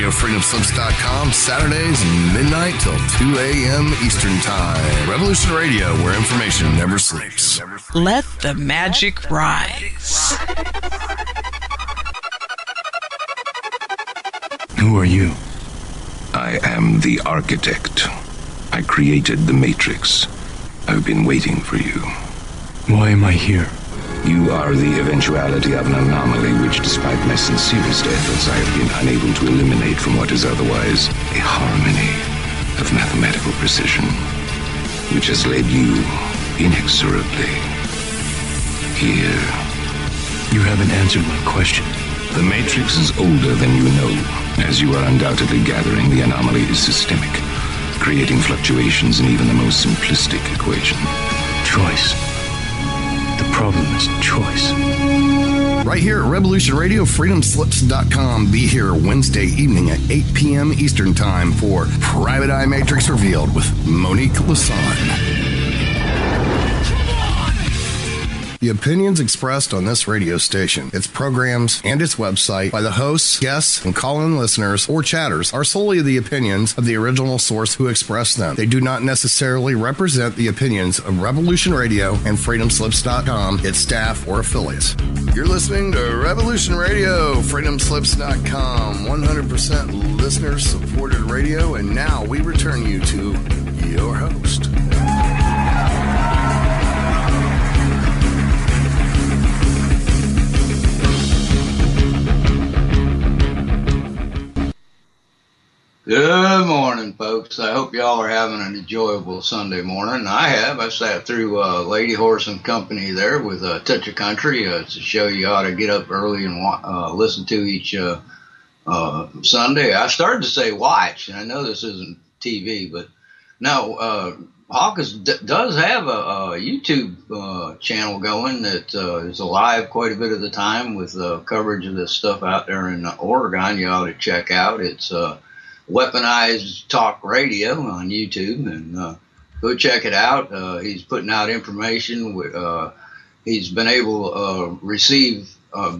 Radio, freedomslips.com, Saturdays, midnight till 2 a.m. Eastern Time. Revolution Radio, where information never sleeps. Let the magic rise. Who are you? I am the architect. I created the Matrix. I've been waiting for you. Why am I here? You are the eventuality of an anomaly which, despite my sincerest efforts, I have been unable to eliminate from what is otherwise a harmony of mathematical precision, which has led you inexorably here. You haven't answered my question. The Matrix is older than you know. As you are undoubtedly gathering, the anomaly is systemic, creating fluctuations in even the most simplistic equation. Choice. The problem is choice. Right here at Revolution Radio, freedomslips.com. Be here Wednesday evening at 8 p.m. Eastern Time for Private Eye Matrix Revealed with Monique Lassonde. The opinions expressed on this radio station, its programs, and its website by the hosts, guests, and call-in listeners or chatters are solely the opinions of the original source who expressed them. They do not necessarily represent the opinions of Revolution Radio and freedomslips.com, its staff, or affiliates. You're listening to Revolution Radio, freedomslips.com, 100% listener-supported radio, and now we return you to your host. Good morning, folks. I hope y'all are having an enjoyable Sunday morning. I have. I sat through Lady Horse and Company there with a touch of country. It's a show you ought to get up early and listen to each Sunday. I started to say watch, and I know this isn't TV, but no, Hawkins does have a YouTube channel going that is alive quite a bit of the time with coverage of this stuff out there in Oregon. You ought to check out. It's Weaponized Talk Radio on YouTube, and go check it out. He's putting out information. He's been able to receive,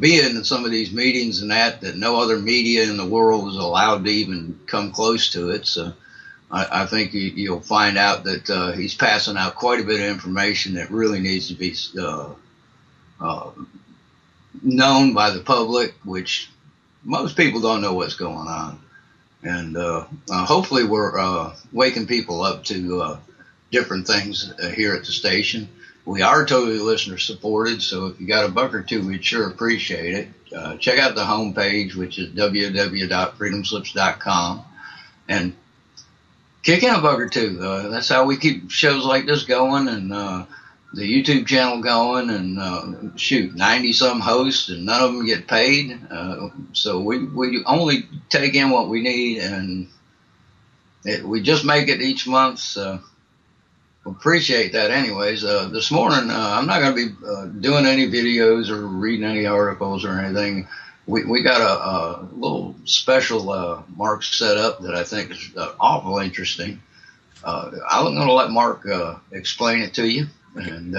being in some of these meetings and that no other media in the world is allowed to even come close to it. So I think you'll find out that he's passing out quite a bit of information that really needs to be known by the public, which most people don't know what's going on. And hopefully we're waking people up to different things here at the station. We are totally listener supported, so if you got a buck or two, we'd sure appreciate it. Check out the homepage, which is www.freedomslips.com, and kick in a buck or two. That's how we keep shows like this going, and the YouTube channel going, and 90-some hosts, and none of them get paid. So we only take in what we need, and we just make it each month. So appreciate that. Anyways, this morning I'm not going to be doing any videos or reading any articles or anything. We got a little special Mark set up that I think is awful interesting. I'm going to let Mark explain it to you. And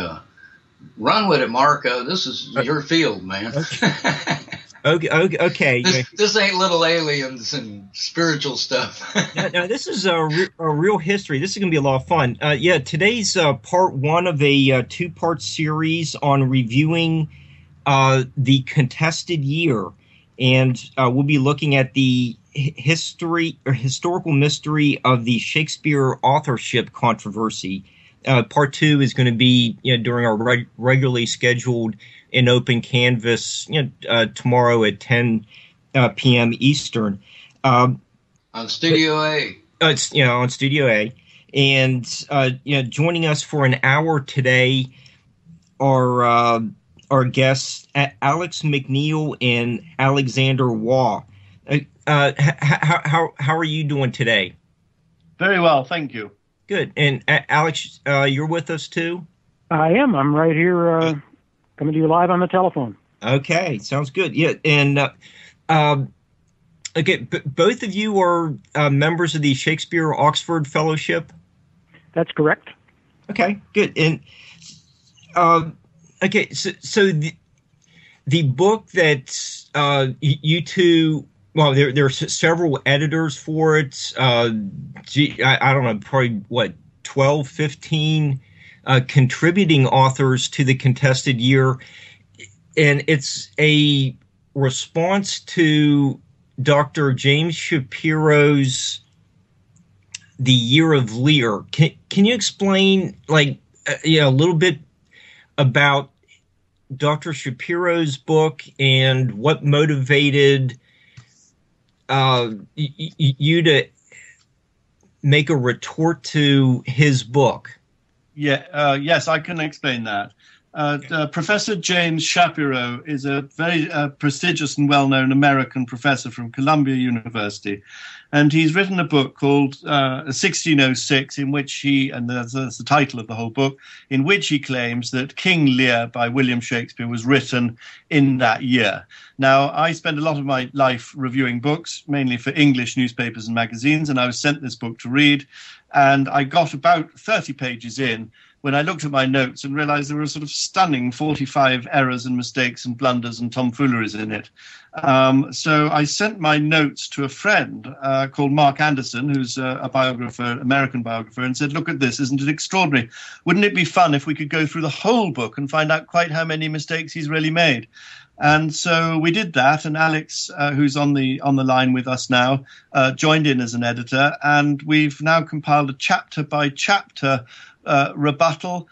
run with it, Mark. This is your field, man. Okay. This ain't little aliens and spiritual stuff. No, this is a real history. This is going to be a lot of fun. Today's part one of a two-part series on reviewing the contested year. And we'll be looking at the historical mystery of the Shakespeare authorship controversy. Part two is going to be during our regularly scheduled and open canvas tomorrow at 10 p.m. Eastern. On Studio A. It's on Studio A. And joining us for an hour today are our guests Alex McNeil and Alexander Waugh. How are you doing today? Very well, thank you. Good. And Alex, you're with us too? I am. I'm right here coming to you live on the telephone. Okay, sounds good. Yeah, and both of you are members of the Shakespeare Oxford Fellowship? That's correct. Okay, good. And so the book that you two well, there's several editors for it. I don't know, probably 12, 15 contributing authors to the contested year. And it's a response to Dr. James Shapiro's The Year of Lear. Can you explain, a little bit about Dr. Shapiro's book and what motivated you to make a retort to his book? Yes, I can explain that. Professor James Shapiro is a very prestigious and well-known American professor from Columbia University. And he's written a book called 1606, in which and that's the title of the whole book, in which he claims that King Lear by William Shakespeare was written in that year. Now, I spend a lot of my life reviewing books, mainly for English newspapers and magazines, and I was sent this book to read. And I got about 30 pages in when I looked at my notes and realized there were a sort of stunning 45 errors and mistakes and blunders and tomfooleries in it. So I sent my notes to a friend called Mark Anderson, who's a biographer, American biographer, and said, look at this, isn't it extraordinary? Wouldn't it be fun if we could go through the whole book and find out quite how many mistakes he's really made? And so we did that, and Alex, who's on the line with us now, joined in as an editor, and we've now compiled a chapter-by-chapter rebuttal,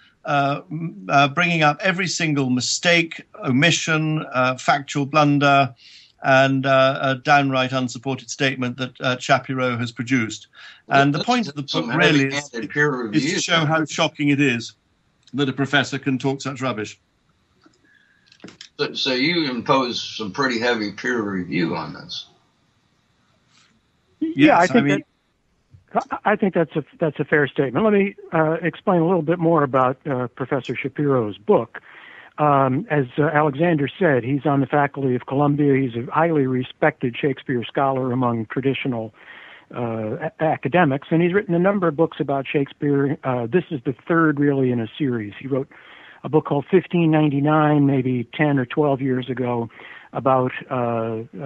bringing up every single mistake, omission, factual blunder, and a downright unsupported statement that Shapiro has produced. And the point of the book really is to show how shocking it is that a professor can talk such rubbish. So you impose some pretty heavy peer review on this. Yeah, I think that's a fair statement. Let me explain a little bit more about Professor Shapiro's book. As Alexander said, he's on the faculty of Columbia. He's a highly respected Shakespeare scholar among traditional academics, and he's written a number of books about Shakespeare. This is the third, really, in a series. He wrote a book called 1599, maybe 10 or 12 years ago, about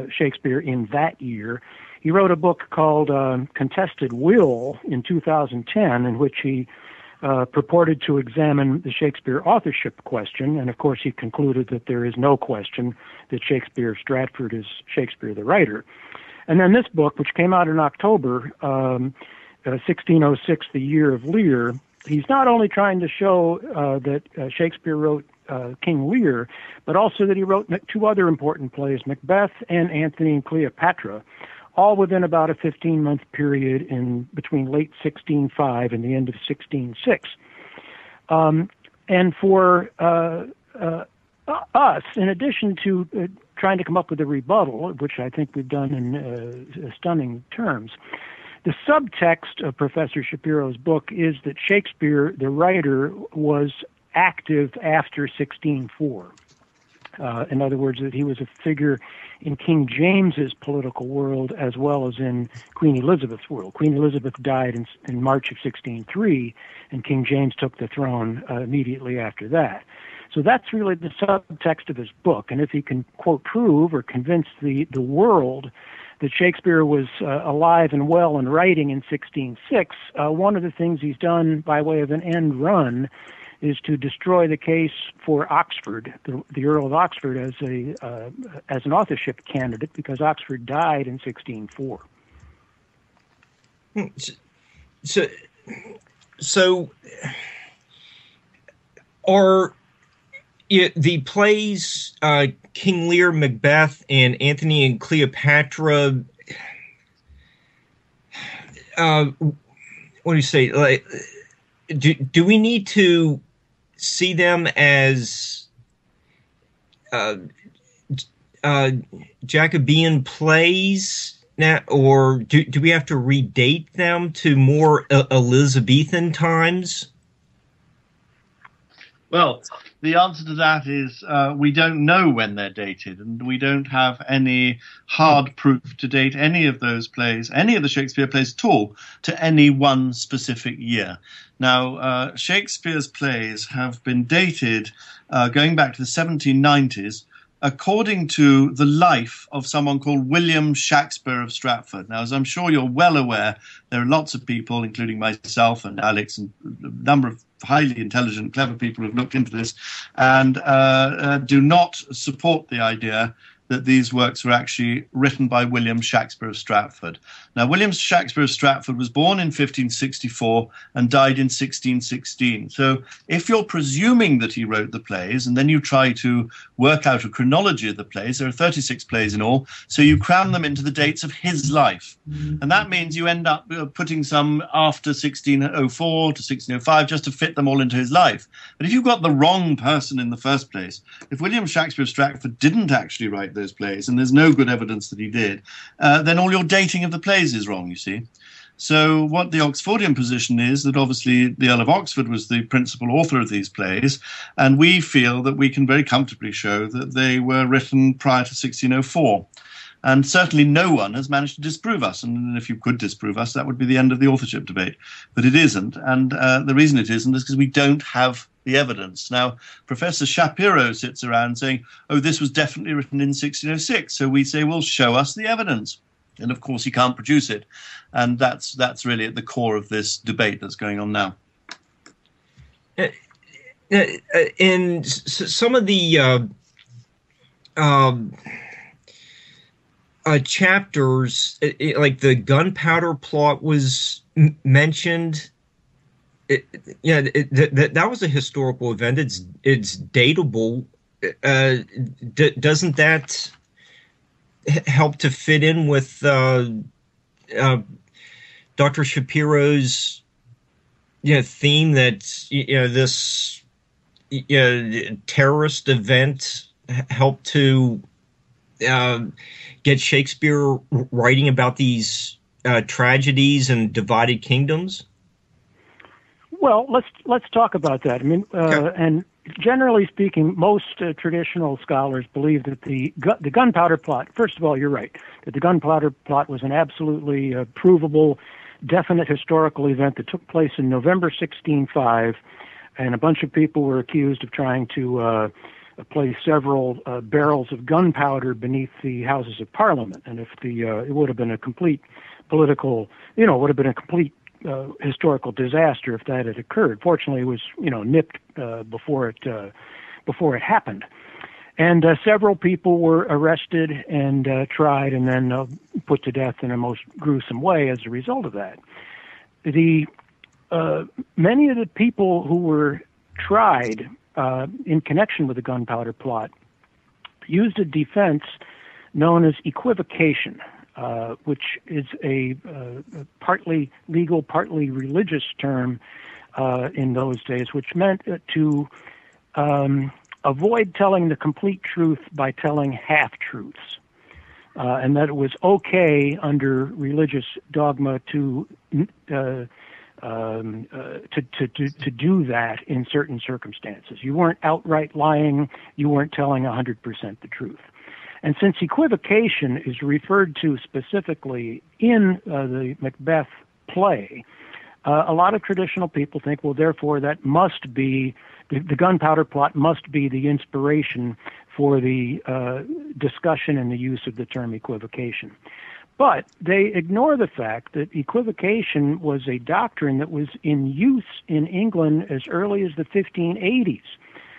Shakespeare in that year. He wrote a book called Contested Will in 2010, in which he purported to examine the Shakespeare authorship question, and of course he concluded that there is no question that Shakespeare Stratford is Shakespeare the writer. And then this book, which came out in October, 1606, The Year of Lear, he's not only trying to show that Shakespeare wrote King Lear, but also that he wrote two other important plays, Macbeth and Antony and Cleopatra, all within about a 15-month period in between late 1605 and the end of 1606. And for us, in addition to trying to come up with a rebuttal, which I think we've done in stunning terms, the subtext of Professor Shapiro's book is that Shakespeare, the writer, was active after 1604. In other words, that he was a figure in King James's political world as well as in Queen Elizabeth's world. Queen Elizabeth died in March of 1603, and King James took the throne immediately after that. So that's really the subtext of his book. And if he can, quote, prove or convince the world that Shakespeare was alive and well and writing in 1606, one of the things he's done by way of an end run is to destroy the case for Oxford, the Earl of Oxford, as an authorship candidate, because Oxford died in 1604. So are the plays King Lear, Macbeth, and Antony and Cleopatra? What do you say? Like, do we need to see them as Jacobean plays now, or do we have to redate them to more Elizabethan times? Well, the answer to that is we don't know when they're dated, and we don't have any hard proof to date any of those plays, any of the Shakespeare plays at all, to any one specific year. Now, Shakespeare's plays have been dated going back to the 1790s according to the life of someone called William Shakespeare of Stratford. Now, as I'm sure you're well aware, there are lots of people, including myself and Alex and a number of highly intelligent, clever people who've looked into this and do not support the idea that these works were actually written by William Shakespeare of Stratford. Now, William Shakespeare of Stratford was born in 1564 and died in 1616. So if you're presuming that he wrote the plays, and then you try to work out a chronology of the plays, there are 36 plays in all, so you cram them into the dates of his life. And that means you end up putting some after 1604 to 1605 just to fit them all into his life. But if you've got the wrong person in the first place, if William Shakespeare of Stratford didn't actually write those plays, and there's no good evidence that he did, then all your dating of the plays is wrong, you see. So what the Oxfordian position is that obviously the Earl of Oxford was the principal author of these plays, and we feel that we can very comfortably show that they were written prior to 1604. And certainly no one has managed to disprove us. And if you could disprove us, that would be the end of the authorship debate. But it isn't. And the reason it isn't is because we don't have the evidence. Now, Professor Shapiro sits around saying, oh, this was definitely written in 1606. So we say, well, show us the evidence. And of course, he can't produce it. And that's really at the core of this debate that's going on now. In some of the chapters, like the gunpowder plot was mentioned. That was a historical event. It's datable. Doesn't that help to fit in with Dr. Shapiro's theme that this terrorist event helped to get Shakespeare writing about these tragedies and divided kingdoms? Well, let's talk about that. I mean, and generally speaking, most traditional scholars believe that the gunpowder plot. First of all, you're right that the gunpowder plot was an absolutely provable, definite historical event that took place in November 1605, and a bunch of people were accused of trying to place several barrels of gunpowder beneath the Houses of Parliament, and if it would have been a complete political, would have been a complete historical disaster if that had occurred. Fortunately, it was nipped before it happened, and several people were arrested and tried and then put to death in a most gruesome way as a result of that. Many of the people who were tried in connection with the gunpowder plot used a defense known as equivocation, which is a partly legal, partly religious term in those days, which meant to avoid telling the complete truth by telling half-truths, and that it was okay under religious dogma to do that in certain circumstances. You weren't outright lying. You weren't telling 100% the truth. And since equivocation is referred to specifically in the Macbeth play, a lot of traditional people think, well, therefore, that must be, the gunpowder plot must be the inspiration for the discussion and the use of the term equivocation. But they ignore the fact that equivocation was a doctrine that was in use in England as early as the 1580s.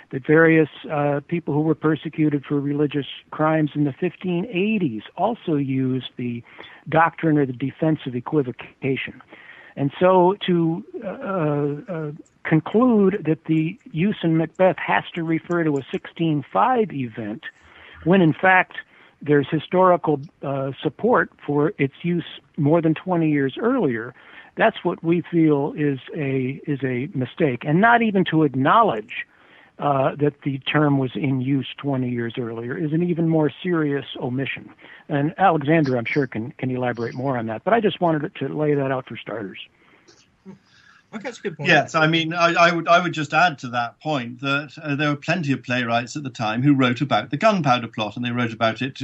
That various people who were persecuted for religious crimes in the 1580s also used the doctrine or the defense of equivocation. And so to conclude that the use in Macbeth has to refer to a 1605 event, when in fact there's historical support for its use more than 20 years earlier, that's what we feel is a mistake. And not even to acknowledge that the term was in use 20 years earlier is an even more serious omission. And Alexander, I'm sure, can elaborate more on that. But I just wanted to lay that out for starters. Okay, that's a good point. Yes, I mean, I would just add to that point that there were plenty of playwrights at the time who wrote about the gunpowder plot, and they wrote about it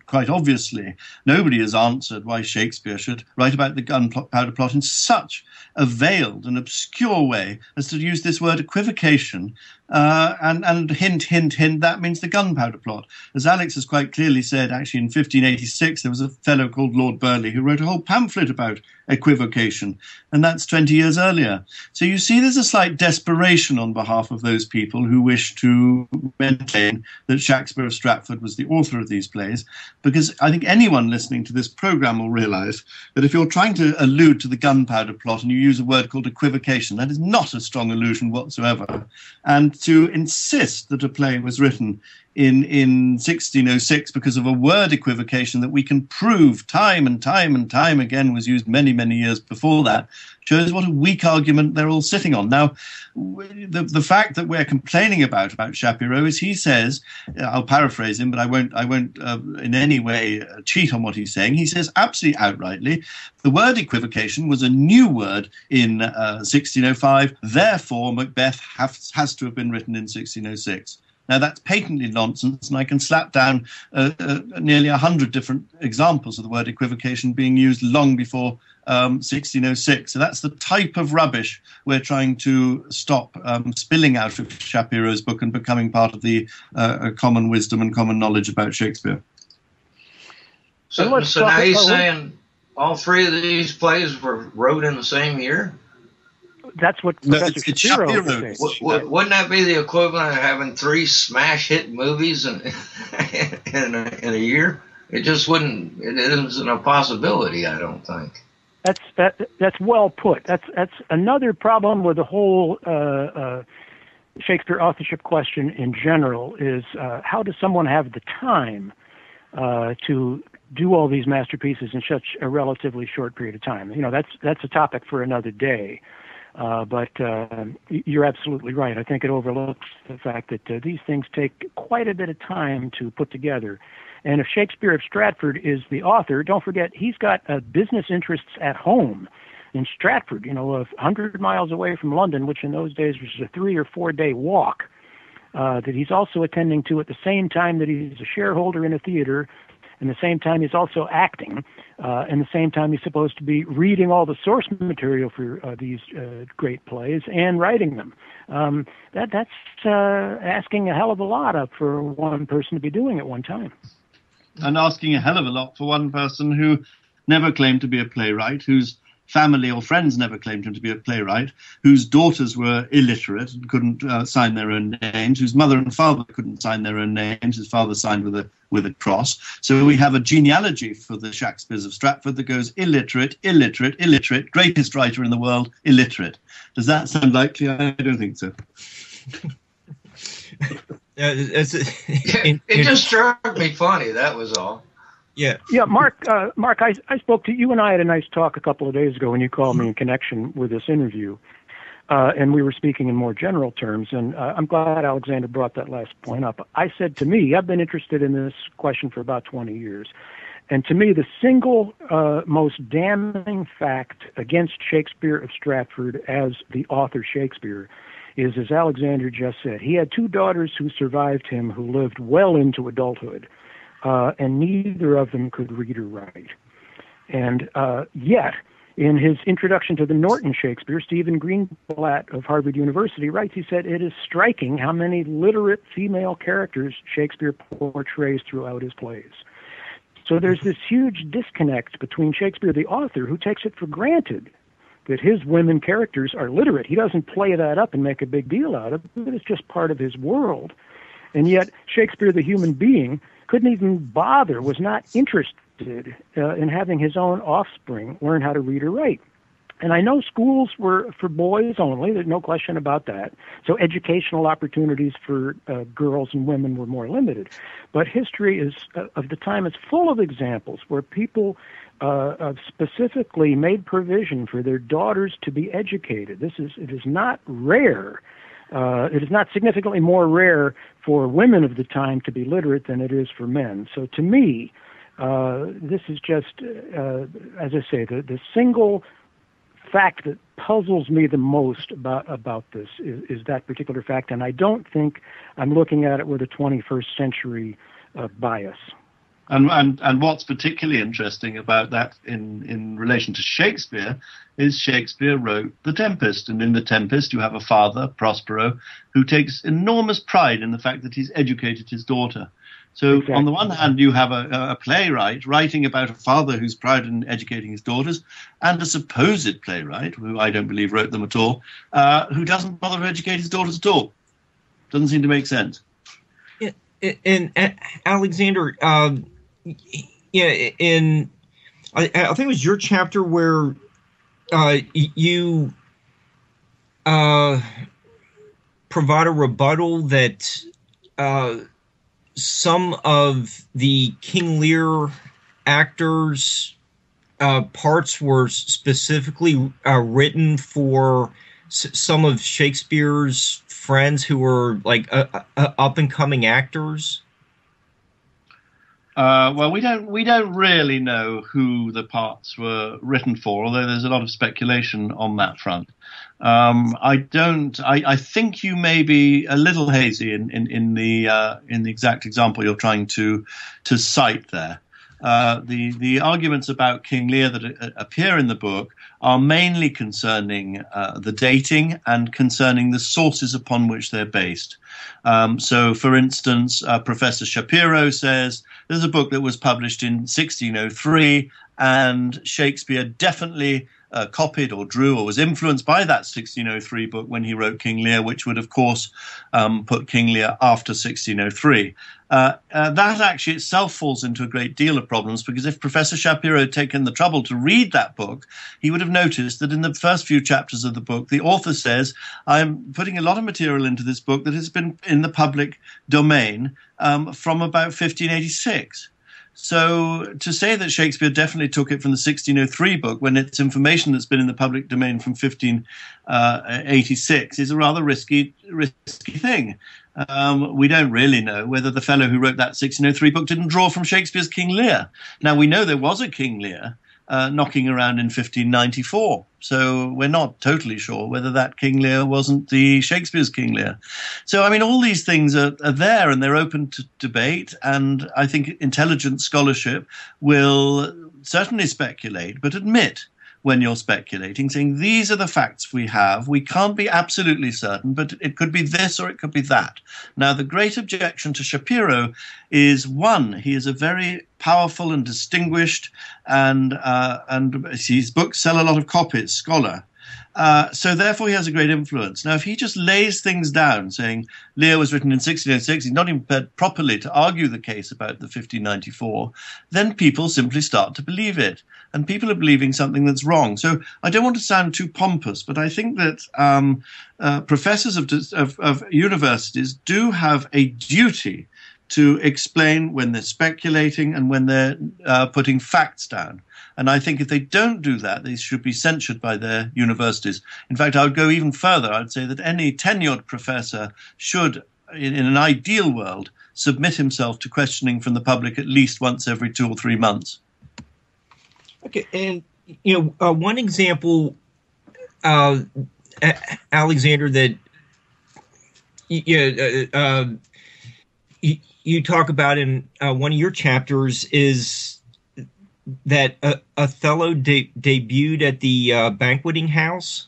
quite obviously. Nobody has answered why Shakespeare should write about the gunpowder plot in such a veiled and obscure way as to use this word equivocation, And hint, hint, hint, that means the gunpowder plot. As Alex has quite clearly said, actually in 1586, there was a fellow called Lord Burleigh who wrote a whole pamphlet about equivocation, and that's 20 years earlier. So you see there's a slight desperation on behalf of those people who wish to maintain that Shakespeare of Stratford was the author of these plays, because I think anyone listening to this program will realize that if you're trying to allude to the gunpowder plot and you use a word called equivocation, that is not a strong allusion whatsoever. And to insist that a play was written in 1606 because of a word equivocation that we can prove time and time and time again was used many, many years before that, shows what a weak argument they're all sitting on. Now, the fact that we're complaining about Shapiro is he says, I'll paraphrase him, but I won't in any way cheat on what he's saying. He says absolutely outrightly, the word equivocation was a new word in 1605, therefore Macbeth has to have been written in 1606. Now, that's patently nonsense, and I can slap down nearly 100 different examples of the word equivocation being used long before 1606. So that's the type of rubbish we're trying to stop spilling out of Shapiro's book and becoming part of the common wisdom and common knowledge about Shakespeare. So now he's saying all three of these plays were wrote in the same year? That's what Professor Shapiro is saying. Wouldn't that be the equivalent of having 3 smash hit movies in a year? It just wouldn't. It isn't a possibility, I don't think. That's well put. That's another problem with the whole Shakespeare authorship question in general is how does someone have the time to do all these masterpieces in such a relatively short period of time? You know, that's a topic for another day. But you're absolutely right. I think it overlooks the fact that these things take quite a bit of time to put together. And if Shakespeare of Stratford is the author, don't forget he's got business interests at home in Stratford, 100 miles away from London, which in those days was a 3 or 4 day walk, that he's also attending to at the same time that he's a shareholder in a theater. And the same time, he's also acting. And the same time, he's supposed to be reading all the source material for these great plays and writing them. That's asking a hell of a lot up for one person to be doing at one time. And asking a hell of a lot for one person who never claimed to be a playwright, whose family or friends never claimed him to be a playwright, whose daughters were illiterate and couldn't sign their own names, whose mother and father couldn't sign their own names. His father signed with a cross. So we have a genealogy for the Shakespeares of Stratford that goes illiterate, illiterate, illiterate, greatest writer in the world, illiterate. Does that sound likely? I don't think so. It just struck me funny, that was all. Yeah, Mark, I spoke to you and I had a nice talk a couple of days ago when you called me in connection with this interview, and we were speaking in more general terms, and I'm glad Alexander brought that last point up. I said to me, I've been interested in this question for about 20 years, and to me the single most damning fact against Shakespeare of Stratford as the author Shakespeare is, as Alexander just said, he had 2 daughters who survived him who lived well into adulthood. And neither of them could read or write. And yet, in his introduction to the Norton Shakespeare, Stephen Greenblatt of Harvard University writes, he said, it is striking how many literate female characters Shakespeare portrays throughout his plays. So there's this huge disconnect between Shakespeare, the author, who takes it for granted that his women characters are literate. He doesn't play that up and make a big deal out of it. It's just part of his world. And yet, Shakespeare, the human being, couldn't even bother, was not interested in having his own offspring learn how to read or write. And I know schools were for boys only, there's no question about that. So educational opportunities for girls and women were more limited. But history of the time is full of examples where people specifically made provision for their daughters to be educated. It is not rare. It is not significantly more rare for women of the time to be literate than it is for men. So to me, this is just, as I say, the single fact that puzzles me the most about this is that particular fact, and I don't think I'm looking at it with a 21st century bias. And what's particularly interesting about that in relation to Shakespeare is Shakespeare wrote The Tempest. And in The Tempest, you have a father, Prospero, who takes enormous pride in the fact that he's educated his daughter. So on the one hand, you have a playwright writing about a father who's proud in educating his daughters, and a supposed playwright, who I don't believe wrote them at all, who doesn't bother to educate his daughters at all. Doesn't seem to make sense. Yeah, and Alexander, I think it was your chapter where you provide a rebuttal that some of the King Lear actors' parts were specifically written for some of Shakespeare's friends who were like up and coming actors. Well, we don't really know who the parts were written for, although there's a lot of speculation on that front. I think you may be a little hazy in the exact example you're trying to cite there. The arguments about King Lear that appear in the book are mainly concerning the dating and concerning the sources upon which they're based. So, for instance, Professor Shapiro says there's a book that was published in 1603, and Shakespeare definitely copied or drew or was influenced by that 1603 book when he wrote King Lear, which would, of course, put King Lear after 1603. That actually itself falls into a great deal of problems, because if Professor Shapiro had taken the trouble to read that book, he would have noticed that in the first few chapters of the book, the author says, I'm putting a lot of material into this book that has been in the public domain from about 1586. So to say that Shakespeare definitely took it from the 1603 book when it's information that's been in the public domain from 1586 is a rather risky thing. We don't really know whether the fellow who wrote that 1603 book didn't draw from Shakespeare's King Lear. Now, we know there was a King Lear knocking around in 1594. So we're not totally sure whether that King Lear wasn't the Shakespeare's King Lear. So, I mean, all these things are there, and they're open to debate. And I think intelligent scholarship will certainly speculate, but admit when you're speculating, saying these are the facts we have. We can't be absolutely certain, but it could be this or it could be that. Now, the great objection to Shapiro is, one, he is a very powerful and distinguished and his books sell a lot of copies, scholar. So therefore he has a great influence. Now, if he just lays things down, saying Lear was written in 1606, he's not even prepared properly to argue the case about the 1594, then people simply start to believe it. And people are believing something that's wrong. So I don't want to sound too pompous, but I think that professors of universities do have a duty to explain when they're speculating and when they're putting facts down. And I think if they don't do that, they should be censured by their universities. In fact, I would go even further. I would say that any tenured professor should, in an ideal world, submit himself to questioning from the public at least once every 2 or 3 months. Okay, and one example, Alexander, that you talk about in one of your chapters is that Othello debuted at the banqueting house.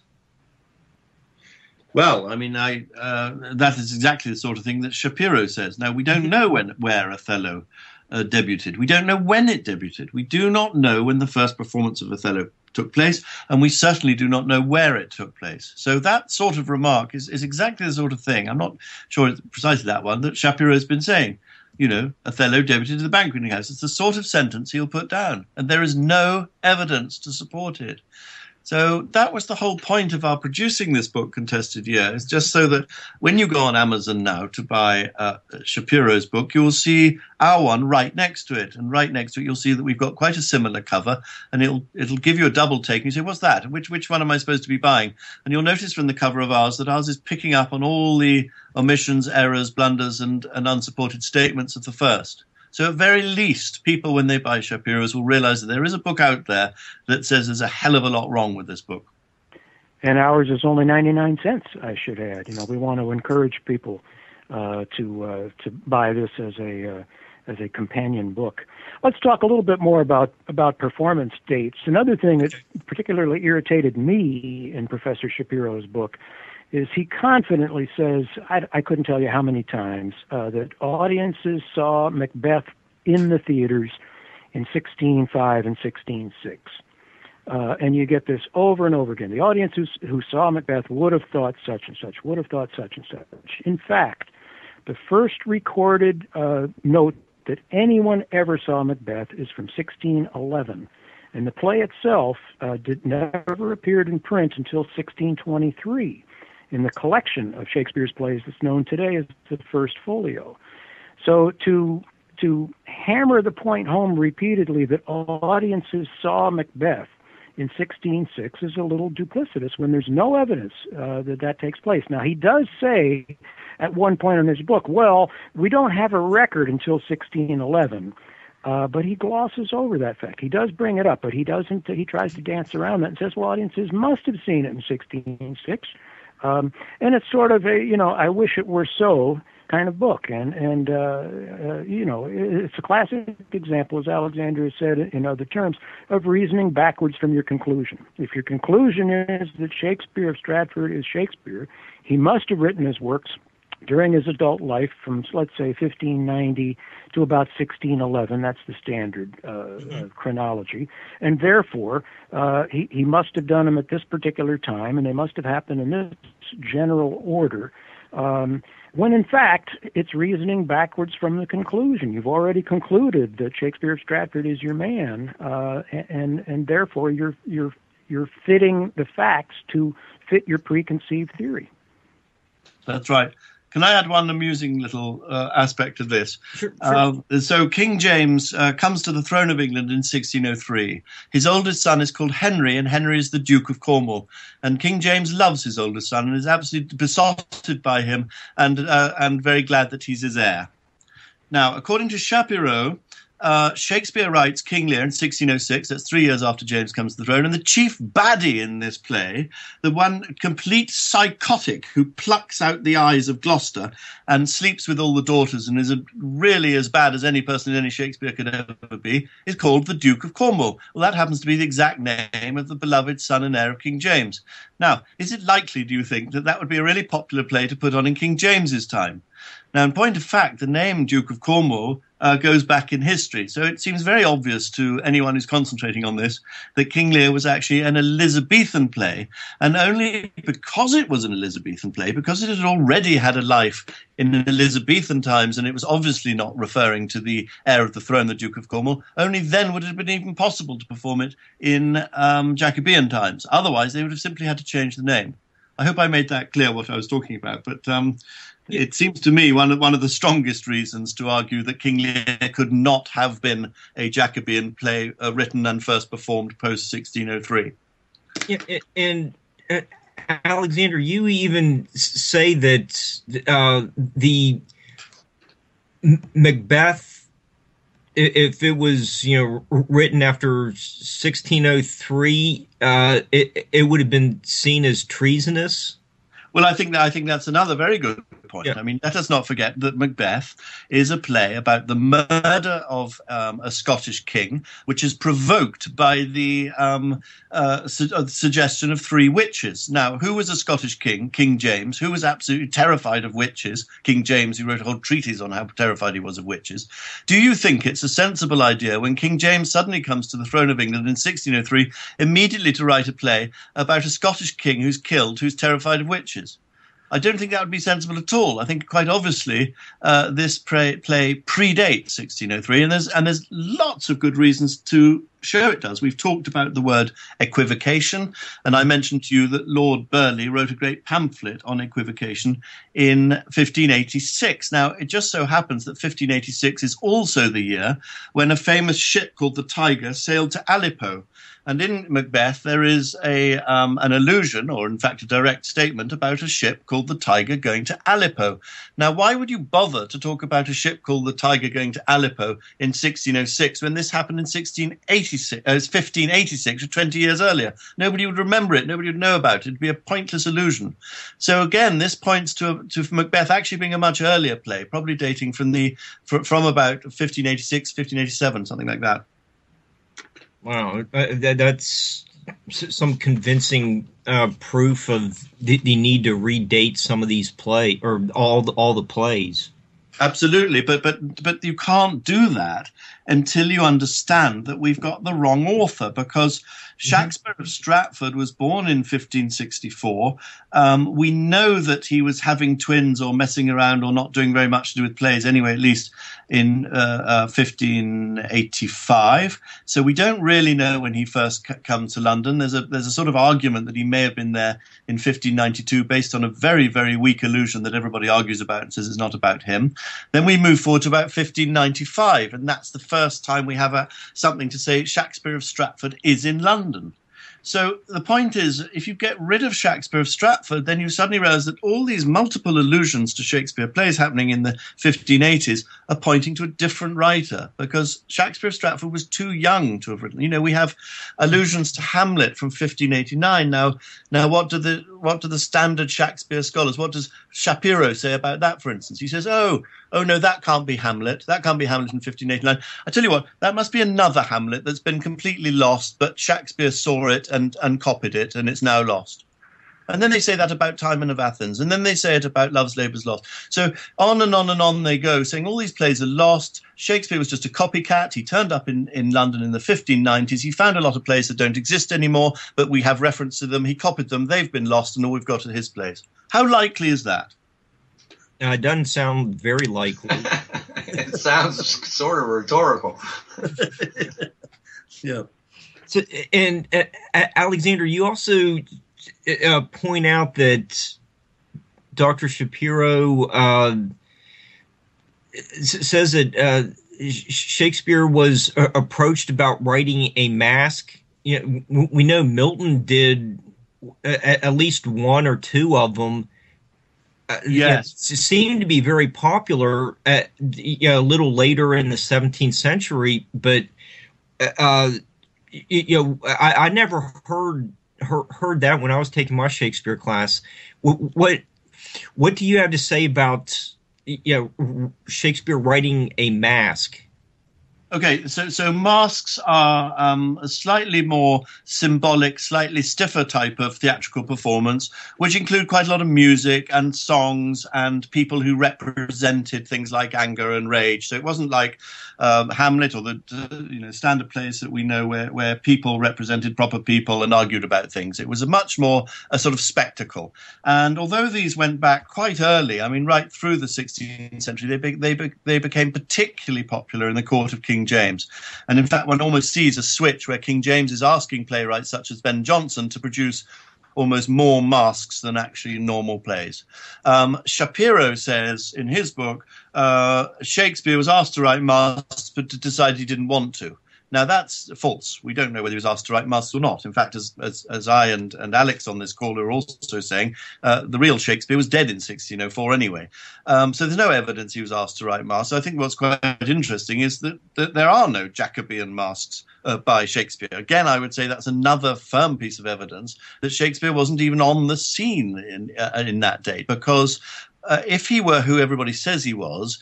Well, I mean, that is exactly the sort of thing that Shapiro says. Now, we don't know where Othello debuted. We don't know when it debuted. We do not know when the first performance of Othello took place, and we certainly do not know where it took place. So that sort of remark is exactly the sort of thing, I'm not sure it's precisely that one, that Shapiro has been saying. Othello debuted at the banqueting house. It's the sort of sentence he'll put down, and there is no evidence to support it. So that was the whole point of our producing this book, Contested Year, is just so that when you go on Amazon now to buy Shapiro's book, you'll see our one right next to it. And right next to it, you'll see that we've got quite a similar cover, and it'll give you a double take. And you say, what's that? Which one am I supposed to be buying? And you'll notice from the cover of ours that ours is picking up on all the omissions, errors, blunders, and unsupported statements of the first. So at very least, people, when they buy Shapiro's, will realize that there is a book out there that says there's a hell of a lot wrong with this book. And ours is only 99 cents, I should add. We want to encourage people to buy this as as a companion book. Let's talk a little bit more about performance dates. Another thing that particularly irritated me in Professor Shapiro's book is he confidently says, I couldn't tell you how many times, that audiences saw Macbeth in the theaters in 1605 and 1606. And you get this over and over again. The audience who saw Macbeth would have thought such and such, would have thought such and such. In fact, the first recorded note that anyone ever saw Macbeth is from 1611. And the play itself never appeared in print until 1623 in the collection of Shakespeare's plays that's known today as the First Folio. So to hammer the point home repeatedly that audiences saw Macbeth in 1606 is a little duplicitous when there's no evidence that takes place. Now, he does say at one point in his book, well, we don't have a record until 1611, but he glosses over that fact. He does bring it up, but he doesn't. He tries to dance around that and says, well, audiences must have seen it in 1606. And it's sort of a, I wish it were so kind of book. And it's a classic example, as Alexander has said in other terms, of reasoning backwards from your conclusion. If your conclusion is that Shakespeare of Stratford is Shakespeare, he must have written his works during his adult life from, let's say, 1590 to about 1611. That's the standard chronology. And therefore, he must have done them at this particular time, and they must have happened in this general order, when in fact, it's reasoning backwards from the conclusion. You've already concluded that Shakespeare of Stratford is your man, and therefore you're fitting the facts to fit your preconceived theory. That's right. Can I add one amusing little aspect of this? Sure. So King James comes to the throne of England in 1603. His oldest son is called Henry, and Henry is the Duke of Cornwall. And King James loves his oldest son and is absolutely besotted by him and very glad that he's his heir. Now, according to Shapiro, Shakespeare writes King Lear in 1606, that's 3 years after James comes to the throne, and the chief baddie in this play, the one complete psychotic who plucks out the eyes of Gloucester and sleeps with all the daughters and is really as bad as any person in any Shakespeare could ever be, is called the Duke of Cornwall. Well, that happens to be the exact name of the beloved son and heir of King James. Now, is it likely, do you think, that would be a really popular play to put on in King James's time? Now, in point of fact, the name Duke of Cornwall goes back in history. So it seems very obvious to anyone who's concentrating on this that King Lear was actually an Elizabethan play. And only because it was an Elizabethan play, because it had already had a life in Elizabethan times, and it was obviously not referring to the heir of the throne, the Duke of Cornwall, only then would it have been even possible to perform it in Jacobean times. Otherwise, they would have simply had to change the name. I hope I made that clear what I was talking about. But it seems to me one of the strongest reasons to argue that King Lear could not have been a Jacobean play written and first performed post 1603. Yeah, and Alexander, you even say that the Macbeth, if it was written after 1603, it would have been seen as treasonous. Well, I think that's another very good point. Yeah. I mean, let us not forget that Macbeth is a play about the murder of a Scottish king, which is provoked by the suggestion of 3 witches. Now, who was a Scottish king? King James, who was absolutely terrified of witches. King James, who wrote a whole treatise on how terrified he was of witches. Do you think it's a sensible idea when King James suddenly comes to the throne of England in 1603 immediately to write a play about a Scottish king who's killed, who's terrified of witches? I don't think that would be sensible at all. I think quite obviously this play predates 1603, and there's lots of good reasons to show it does. We've talked about the word equivocation, and I mentioned to you that Lord Burleigh wrote a great pamphlet on equivocation in 1586. Now, it just so happens that 1586 is also the year when a famous ship called the Tiger sailed to Aleppo. And in Macbeth, there is an allusion, or in fact a direct statement, about a ship called the Tiger going to Aleppo. Now, why would you bother to talk about a ship called the Tiger going to Aleppo in 1606 when this happened in 1680? 1586, or 20 years earlier. Nobody would remember it. Nobody would know about it. It'd be a pointless illusion. So again, this points to Macbeth actually being a much earlier play, probably dating from about 1586, 1587, something like that. Wow, that's some convincing proof of the need to redate some of these or all the plays. Absolutely, but you can't do that until you understand that we've got the wrong author, because Shakespeare of Stratford was born in 1564. We know that he was having twins or messing around or not doing very much to do with plays anyway, at least in 1585. So we don't really know when he first come to London. There's a sort of argument that he may have been there in 1592 based on a very, very weak illusion that everybody argues about and says it's not about him. Then we move forward to about 1595, and that's the first time we have something to say Shakespeare of Stratford is in London. So the point is, if you get rid of Shakespeare of Stratford, then you suddenly realize that all these multiple allusions to Shakespeare plays happening in the 1580s are pointing to a different writer, because Shakespeare of Stratford was too young to have written. You know, we have allusions to Hamlet from 1589. Now, what do the standard Shakespeare scholars, what does Shapiro say about that, for instance? He says, oh no, that can't be Hamlet. That can't be Hamlet in 1589. I tell you what, that must be another Hamlet that's been completely lost, but Shakespeare saw it and copied it, and it's now lost. And then they say that about Timon of Athens, and then they say it about Love's Labour's Lost. So on and on and on they go, saying all these plays are lost. Shakespeare was just a copycat. He turned up in London in the 1590s. He found a lot of plays that don't exist anymore, but we have reference to them. He copied them. They've been lost, and all we've got are his plays. How likely is that? It doesn't sound very likely. It sounds sort of rhetorical. Yeah. So, and Alexander, you also point out that Dr. Shapiro says that Shakespeare was approached about writing a masque. You know, we know Milton did at least one or two of them. Yes, it seemed to be very popular a little later in the 17th century, but I never heard that when I was taking my Shakespeare class. What do you have to say about Shakespeare writing a masque? Okay, so masks are a slightly more symbolic, slightly stiffer type of theatrical performance, which include quite a lot of music and songs and people who represented things like anger and rage. So it wasn't like Hamlet or the standard plays that we know where people represented proper people and argued about things. It was much more a sort of spectacle. And although these went back quite early, I mean, right through the 16th century, they became particularly popular in the court of King James. And in fact, one almost sees a switch where King James is asking playwrights such as Ben Jonson to produce almost more masks than actually normal plays. Shapiro says in his book, Shakespeare was asked to write masks, but decided he didn't want to. Now, that's false. We don't know whether he was asked to write masks or not. In fact, as I and Alex on this call are also saying, the real Shakespeare was dead in 1604 anyway. So there's no evidence he was asked to write masks. I think what's quite interesting is that there are no Jacobean masks by Shakespeare. Again, I would say that's another firm piece of evidence that Shakespeare wasn't even on the scene in that date, because if he were who everybody says he was,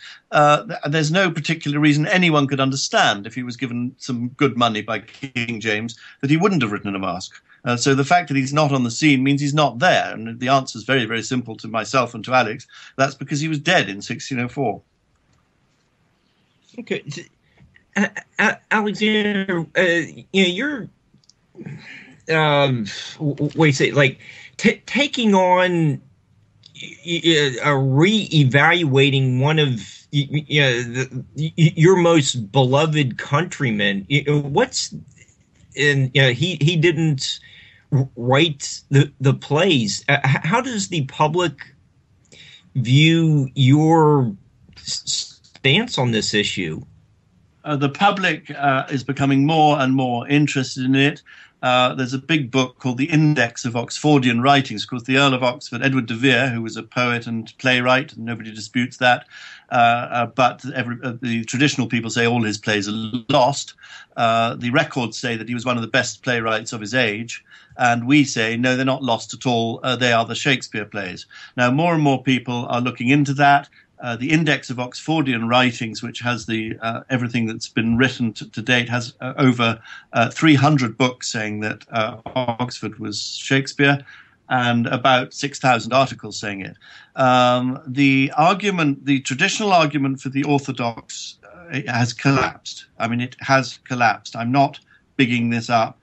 there's no particular reason anyone could understand, if he was given some good money by King James, that he wouldn't have written a masque. So the fact that he's not on the scene means he's not there. And the answer is very, very simple to myself and to Alex. That's because he was dead in 1604. Okay. Alexander, you're taking on re-evaluating one of your most beloved countrymen. He didn't write the plays. How does the public view your stance on this issue? The public is becoming more and more interested in it. There's a big book called the Index of Oxfordian Writings. Of course, the Earl of Oxford, Edward de Vere, who was a poet and playwright, and nobody disputes that. But the traditional people say all his plays are lost. The records say that he was one of the best playwrights of his age. And we say, no, they're not lost at all. They are the Shakespeare plays. Now, more and more people are looking into that. The Index of Oxfordian Writings, which has the everything that's been written to date, has over 300 books saying that Oxford was Shakespeare, and about 6,000 articles saying it. The traditional argument for the orthodox has collapsed. I mean, it has collapsed. I'm not bigging this up.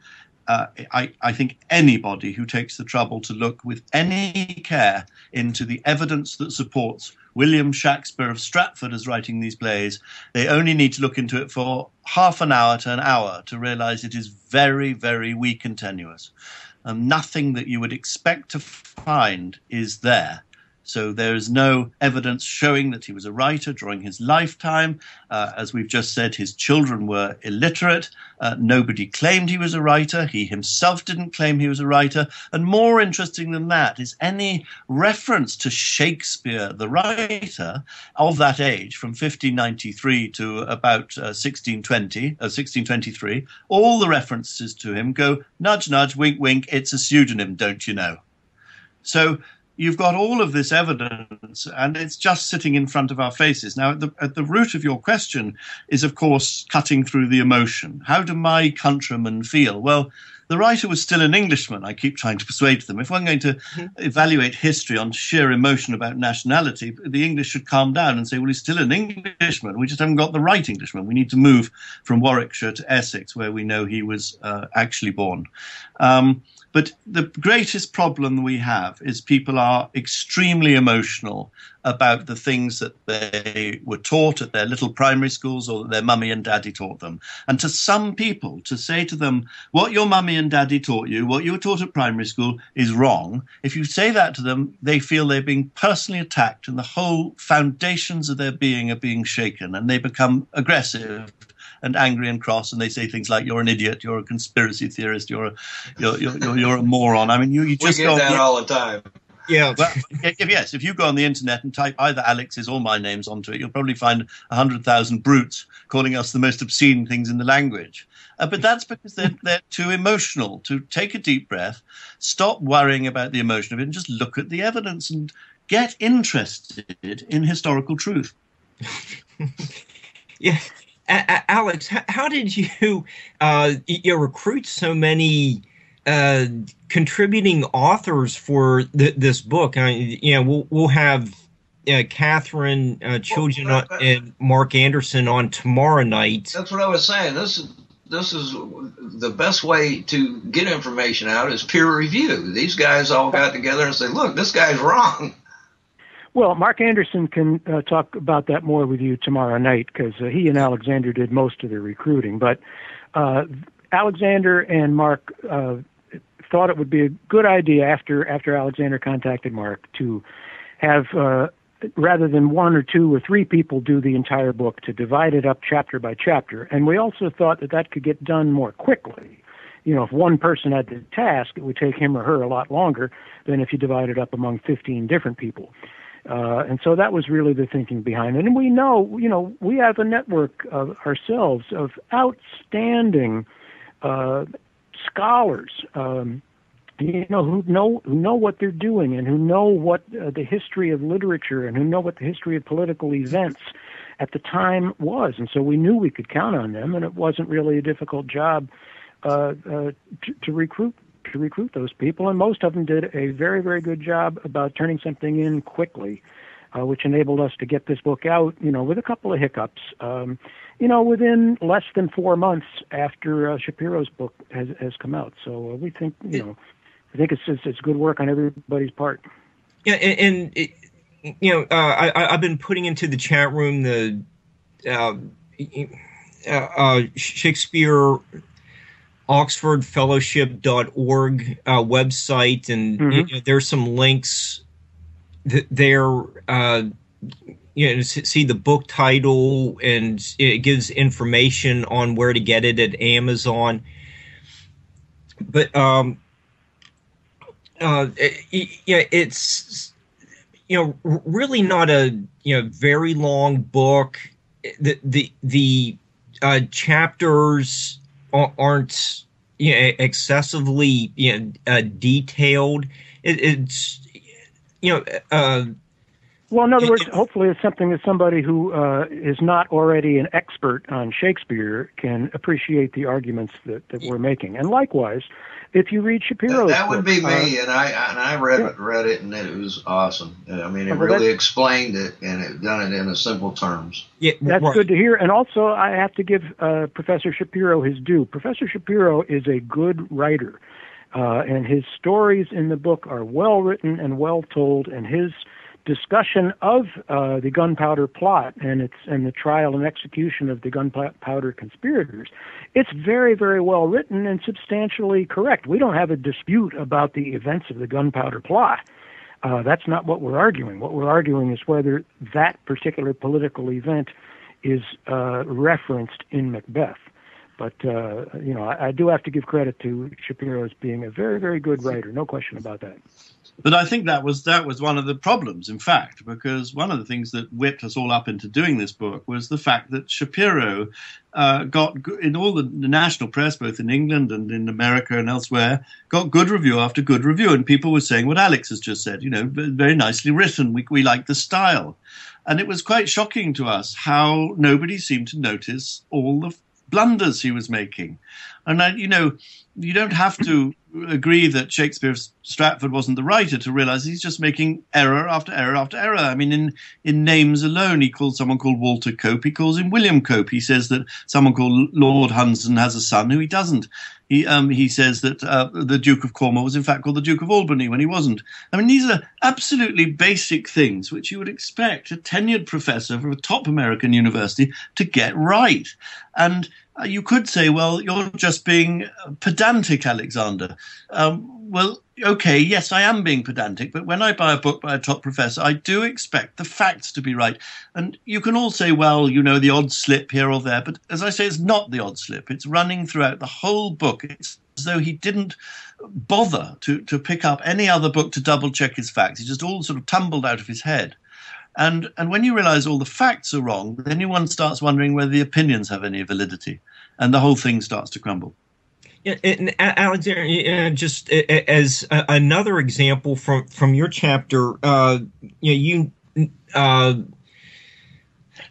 I think anybody who takes the trouble to look with any care into the evidence that supports William Shakespeare of Stratford as writing these plays, they only need to look into it for half an hour to an hour to realize it is very, very weak and tenuous. Nothing that you would expect to find is there. So there is no evidence showing that he was a writer during his lifetime. As we've just said, his children were illiterate. Nobody claimed he was a writer. He himself didn't claim he was a writer. And more interesting than that is any reference to Shakespeare, the writer of that age, from 1593 to about 1623, all the references to him go, nudge, nudge, wink, wink, it's a pseudonym, don't you know? So you've got all of this evidence, and it's just sitting in front of our faces. Now, at the root of your question is, of course, cutting through the emotion. How do my countrymen feel? Well, the writer was still an Englishman. I keep trying to persuade them. If I'm going to evaluate history on sheer emotion about nationality, the English should calm down and say, well, he's still an Englishman. We just haven't got the right Englishman. We need to move from Warwickshire to Essex, where we know he was actually born. But the greatest problem we have is people are extremely emotional about the things that they were taught at their little primary schools or that their mummy and daddy taught them. And to some people, to say to them, what your mummy and daddy taught you, what you were taught at primary school is wrong. If you say that to them, they feel they're being personally attacked and the whole foundations of their being are being shaken, and they become aggressive and angry and cross, and they say things like, "You're an idiot. You're a conspiracy theorist. You're a moron." I mean, you just we get that all the time. Yeah. Well, if you go on the internet and type either Alex's or my names onto it, you'll probably find 100,000 brutes calling us the most obscene things in the language. But that's because they're too emotional. To take a deep breath, stop worrying about the emotion of it, and just look at the evidence and get interested in historical truth. Yeah. Alex, how did you recruit so many contributing authors for this book? We'll have Catherine Children and Mark Anderson on tomorrow night. That's what I was saying. This is the best way to get information out is peer review. These guys all got together and said, "Look, this guy's wrong." Well, Mark Anderson can talk about that more with you tomorrow night, because he and Alexander did most of the recruiting. But Alexander and Mark thought it would be a good idea after Alexander contacted Mark to have, rather than one or two or three people do the entire book, to divide it up chapter by chapter. And we also thought that could get done more quickly. If one person had the task, it would take him or her a lot longer than if you divide it up among 15 different people. And so that was really the thinking behind it. And we know, we have a network of ourselves of outstanding scholars, who know what they're doing, and who know what the history of literature, and who know what the history of political events at the time was. And so we knew we could count on them, and it wasn't really a difficult job to recruit those people, and most of them did a very, very good job about turning something in quickly, which enabled us to get this book out, with a couple of hiccups, within less than 4 months after Shapiro's book has come out. So we think, I think it's good work on everybody's part. Yeah, and I've been putting into the chat room the Shakespeare oxfordfellowship.org website, and there's some links there, to see the book title, and it gives information on where to get it at Amazon. it's really not a very long book. The chapters aren't excessively detailed. It's well, in other words, hopefully it's something that somebody who is not already an expert on Shakespeare can appreciate the arguments that we're making. And likewise, if you read Shapiro's that would book, be me, and I read it, and it was awesome. I mean, it really explained it, and it done it in a simple terms. Yeah, that's good to hear. And also, I have to give Professor Shapiro his due. Professor Shapiro is a good writer, and his stories in the book are well written and well told, and his discussion of the gunpowder plot and the trial and execution of the gunpowder conspirators, it's very, very well written and substantially correct. We don't have a dispute about the events of the gunpowder plot. That's not what we're arguing. What we're arguing is whether that particular political event is referenced in Macbeth. But I do have to give credit to Shapiro as being a very, very good writer. No question about that. But I think that was one of the problems, in fact, because one of the things that whipped us all up into doing this book was the fact that Shapiro got, in all the national press, both in England and in America and elsewhere, got good review after good review. And people were saying what Alex has just said, very nicely written. We like the style. And it was quite shocking to us how nobody seemed to notice all the blunders he was making. And, you don't have to agree that Shakespeare's Stratford wasn't the writer to realize he's just making error after error after error. I mean, in names alone, he calls someone called Walter Cope. He calls him William Cope. He says that someone called Lord Hunsdon has a son who he doesn't. He says that the Duke of Cornwall was in fact called the Duke of Albany when he wasn't. I mean, these are absolutely basic things which you would expect a tenured professor from a top American university to get right. And you could say, well, you're just being pedantic, Alexander. Well, okay, yes, I am being pedantic, but when I buy a book by a top professor, I do expect the facts to be right. And you can all say, well, the odd slip here or there, but as I say, it's not the odd slip. It's running throughout the whole book. It's as though he didn't bother to pick up any other book to double-check his facts. He just all sort of tumbled out of his head. And when you realize all the facts are wrong, then one starts wondering whether the opinions have any validity, and the whole thing starts to crumble. Yeah, and Alexander, just as another example from your chapter, you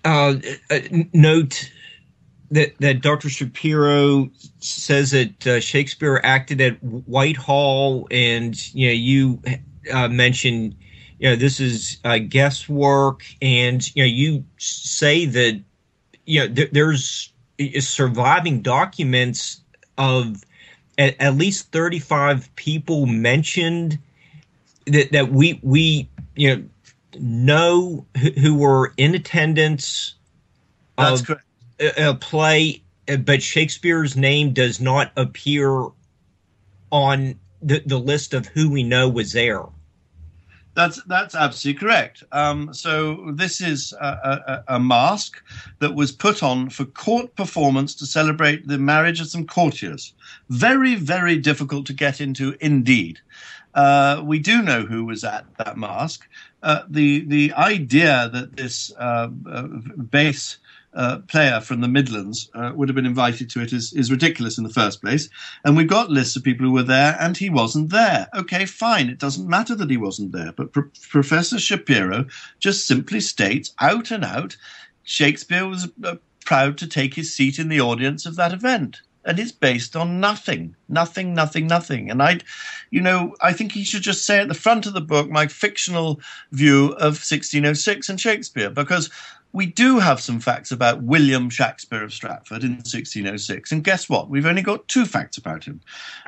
note that Dr. Shapiro says that Shakespeare acted at Whitehall, and you mentioned this is guesswork, and you say that there's surviving documents of at least 35 people mentioned that we know who were in attendance of a play, but Shakespeare's name does not appear on the list of who we know was there. That's absolutely correct. So this is a masque that was put on for court performance to celebrate the marriage of some courtiers. Very, very difficult to get into indeed. We do know who was at that masque. The idea that this bass player from the Midlands would have been invited to it is ridiculous in the first place. And we've got lists of people who were there, and he wasn't there. Okay, fine. It doesn't matter that he wasn't there. But Professor Shapiro just simply states out and out, Shakespeare was proud to take his seat in the audience of that event. And it's based on nothing. And I think he should just say at the front of the book my fictional view of 1606 and Shakespeare, because we do have some facts about William Shakespeare of Stratford in 1606. And guess what? We've only got 2 facts about him.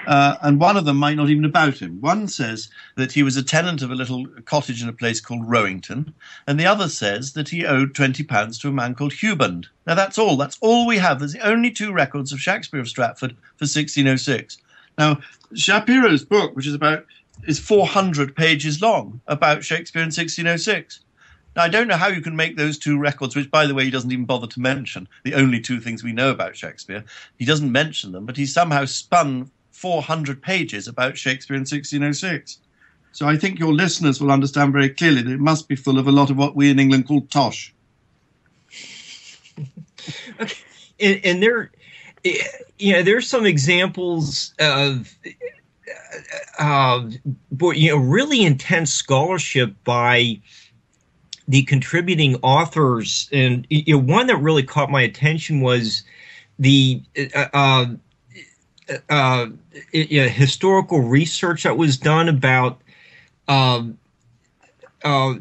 And one of them might not even be about him. One says that he was a tenant of a little cottage in a place called Rowington. And the other says that he owed £20 to a man called Huband. Now, that's all. That's all we have. There's the only 2 records of Shakespeare of Stratford for 1606. Now, Shapiro's book, which is 400 pages long, about Shakespeare in 1606. Now, I don't know how you can make those 2 records, which, by the way, he doesn't even bother to mention, the only 2 things we know about Shakespeare. He doesn't mention them, but he somehow spun 400 pages about Shakespeare in 1606. So I think your listeners will understand very clearly that it must be full of a lot of what we in England call tosh. Okay. And there, there's some examples of, really intense scholarship by the contributing authors. And one that really caught my attention was the historical research that was done about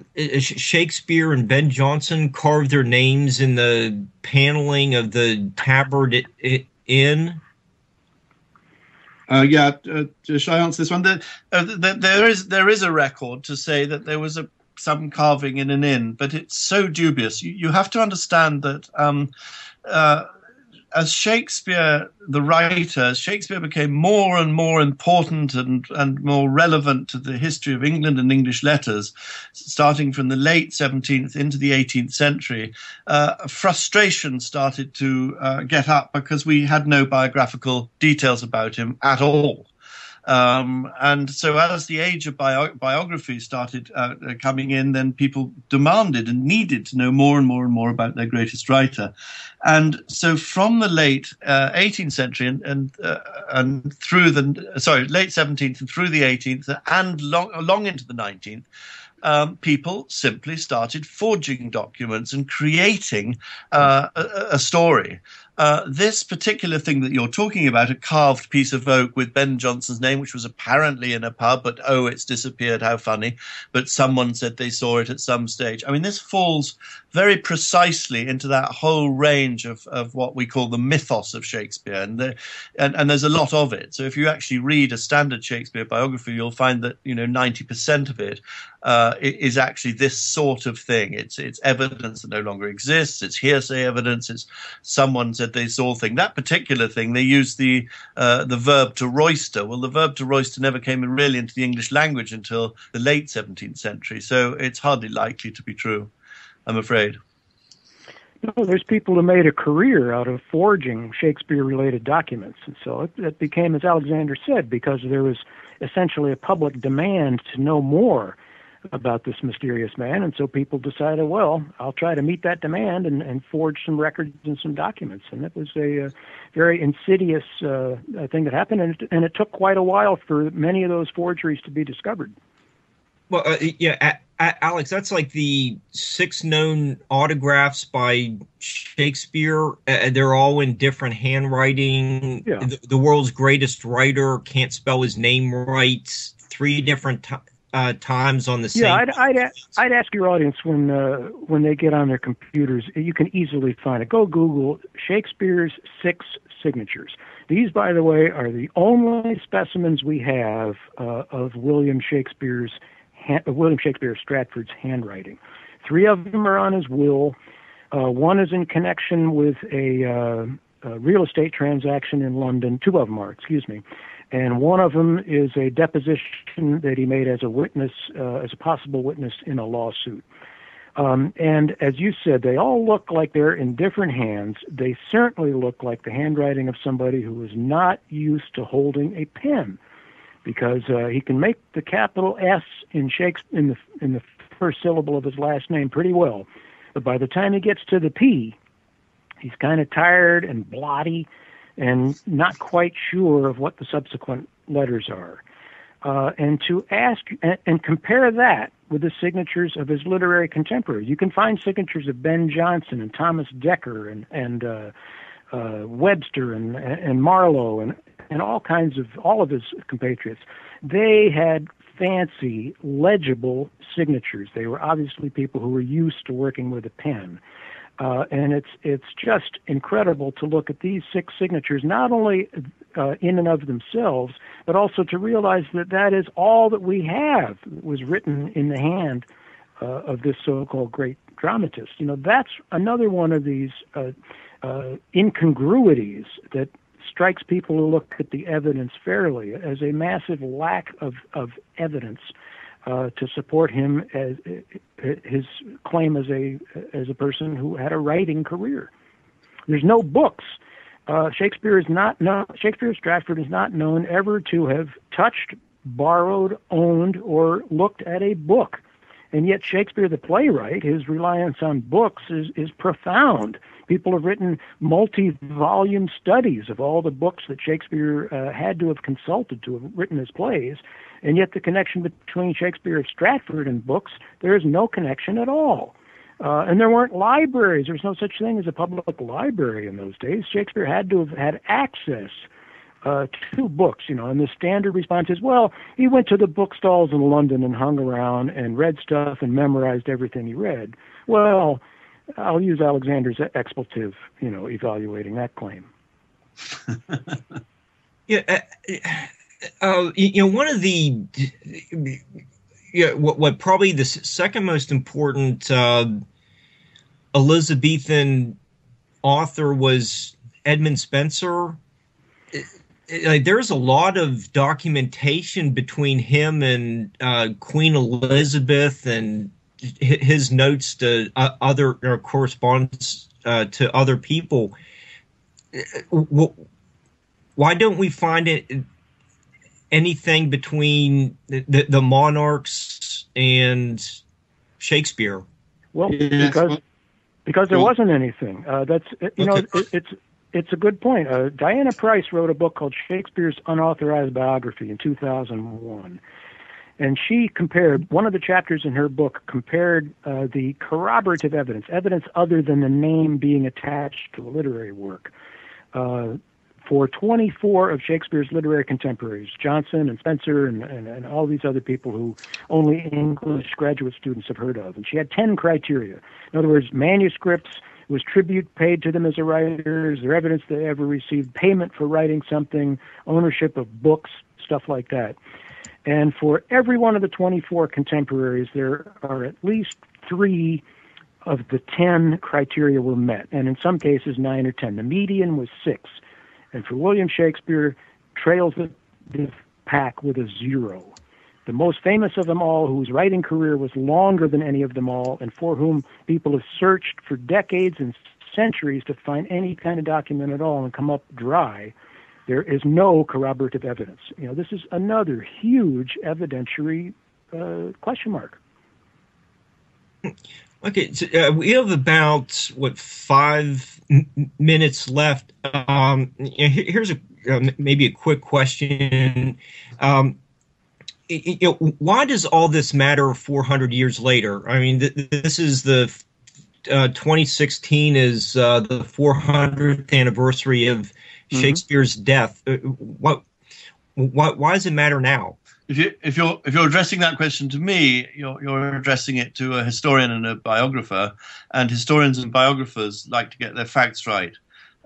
Shakespeare and Ben Jonson carved their names in the paneling of the Tabard Inn. Shall I answer this one? There is a record to say that there was some carving in an inn, but it's so dubious. You have to understand that as Shakespeare, the writer, Shakespeare became more and more important and more relevant to the history of England and English letters, starting from the late 17th into the 18th century. Frustration started to get up because we had no biographical details about him at all. And so as the age of biography started coming in, then people demanded and needed to know more and more and more about their greatest writer. And so from the late 18th century and through the late 17th and through the 18th and long into the 19th, people simply started forging documents and creating a story. This particular thing that you're talking about, a carved piece of oak with Ben Jonson's name, which was apparently in a pub, but it's disappeared, how funny. But someone said they saw it at some stage. I mean, this falls very precisely into that whole range of what we call the mythos of Shakespeare. And there's a lot of it. So if you actually read a standard Shakespeare biography, you'll find that, 90% of it is actually this sort of thing. It's evidence that no longer exists. It's hearsay evidence. It's someone said they saw thing. That particular thing, they used the verb to roister. Well, the verb to roister never came really into the English language until the late 17th century. So it's hardly likely to be true, I'm afraid. No, there's people who made a career out of forging Shakespeare-related documents. And so it became, as Alexander said, because there was essentially a public demand to know more about this mysterious man, and so people decided, well, I'll try to meet that demand and forge some records and some documents. And it was a very insidious thing that happened, and it took quite a while for many of those forgeries to be discovered. Well, Alex, that's like the 6 known autographs by Shakespeare. They're all in different handwriting. Yeah. The world's greatest writer can't spell his name right 3 different times on the same. Yeah, I'd ask your audience when they get on their computers, you can easily find it. Go Google Shakespeare's 6 signatures. These, by the way, are the only specimens we have of William Shakespeare Stratford's handwriting. 3 of them are on his will. One is in connection with a real estate transaction in London. 2 of them are, and one of them is a deposition that he made as a witness, as a possible witness in a lawsuit. And as you said, they all look like they're in different hands. They certainly look like the handwriting of somebody who is not used to holding a pen, because he can make the capital S in Shakespeare in the first syllable of his last name pretty well, but by the time he gets to the P, he's kind of tired and blotty and not quite sure of what the subsequent letters are. And to ask and compare that with the signatures of his literary contemporaries. You can find signatures of Ben Jonson and Thomas Dekker and Webster and Marlowe and all of his compatriots. They had fancy, legible signatures. They were obviously people who were used to working with a pen. And it's just incredible to look at these 6 signatures, not only in and of themselves, but also to realize that is all that we have was written in the hand of this so-called great dramatist. That's another one of these incongruities that strikes people who look at the evidence fairly as a massive lack of evidence to support him as his claim as a person who had a writing career. There's no books Shakespeare of Stratford is not known ever to have touched, borrowed, owned, or looked at a book. And yet Shakespeare the playwright, his reliance on books is profound. People have written multi-volume studies of all the books that Shakespeare had to have consulted to have written his plays, and yet the connection between Shakespeare of Stratford and books, there is no connection at all. And there weren't libraries. There was no such thing as a public library in those days. Shakespeare had to have had access to books, and the standard response is, well, he went to the bookstalls in London and hung around and read stuff and memorized everything he read. Well, I'll use Alexander's expletive, evaluating that claim. One of the, what probably the second most important Elizabethan author was Edmund Spenser. There's a lot of documentation between him and Queen Elizabeth and his notes to other correspondence to other people. Why don't we find anything between the monarchs and Shakespeare? Well, because there wasn't anything. It's a good point. Diana Price wrote a book called Shakespeare's Unauthorized Biography in 2001. And she compared, one of the chapters in her book compared the corroborative evidence other than the name being attached to a literary work, for 24 of Shakespeare's literary contemporaries, Johnson and Spenser and all these other people who only English graduate students have heard of. And she had 10 criteria. In other words, manuscripts, was tribute paid to them as a writer, is there evidence they ever received payment for writing something, ownership of books, stuff like that. And for every one of the 24 contemporaries, there are at least 3 of the 10 criteria were met, and in some cases 9 or 10. The median was 6. And for William Shakespeare, trails the pack with a 0. The most famous of them all, whose writing career was longer than any of them all, and for whom people have searched for decades and centuries to find any kind of document at all and come up dry, there is no corroborative evidence. This is another huge evidentiary question mark. Okay, so, we have about 5 minutes left. Here's maybe a quick question. Why does all this matter 400 years later? I mean, this is the 2016 is the 400th anniversary of Shakespeare's death. Why does it matter now? If you're addressing that question to me, you're addressing it to a historian and a biographer, and historians and biographers like to get their facts right.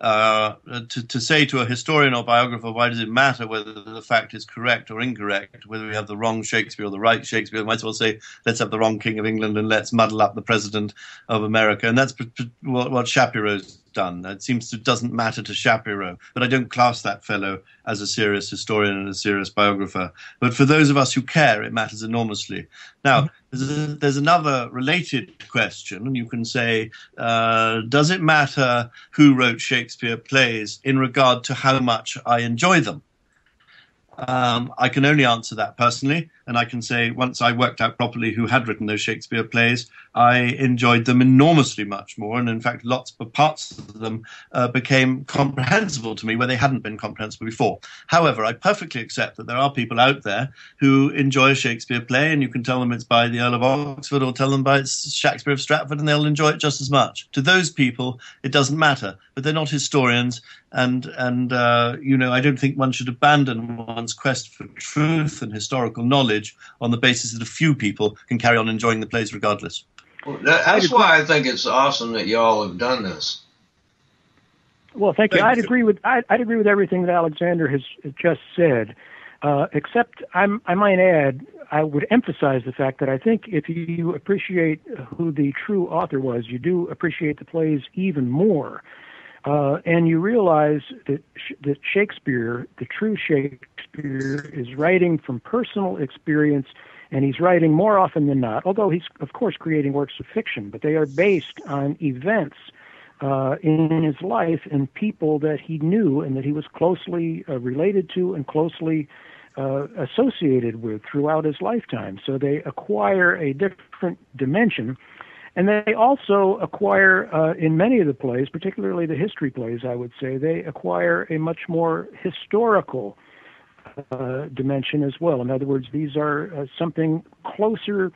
To say to a historian or biographer, why does it matter whether the fact is correct or incorrect, whether we have the wrong Shakespeare or the right Shakespeare? I might as well say, let's have the wrong King of England and let's muddle up the President of America. And that's what Shapiro's done. It doesn't matter to Shapiro, but I don't class that fellow as a serious historian and a serious biographer. But for those of us who care, it matters enormously. Now, there's another related question, and you can say, does it matter who wrote Shakespeare plays in regard to how much I enjoy them? I can only answer that personally, and I can say once I worked out properly who had written those Shakespeare plays, I enjoyed them enormously much more, and in fact lots of parts of them became comprehensible to me where they hadn't been comprehensible before. However, I perfectly accept that there are people out there who enjoy a Shakespeare play, and you can tell them it's by the Earl of Oxford or tell them by it's Shakespeare of Stratford, and they'll enjoy it just as much. To those people, it doesn't matter, but they're not historians, and I don't think one should abandon one's quest for truth and historical knowledge on the basis that a few people can carry on enjoying the plays regardless. Well, that's why I think it's awesome that y'all have done this. Well, thank you. I'd agree with everything that Alexander has just said, except I might add, I would emphasize the fact that I think if you appreciate who the true author was, you do appreciate the plays even more. And you realize that Shakespeare, the true Shakespeare, is writing from personal experience, and he's writing more often than not, although he's, of course, creating works of fiction, but they are based on events in his life and people that he knew and that he was closely related to and closely associated with throughout his lifetime. So they acquire a different dimension. And they also acquire, in many of the plays, particularly the history plays, I would say, they acquire a much more historical dimension as well. In other words, these are something closer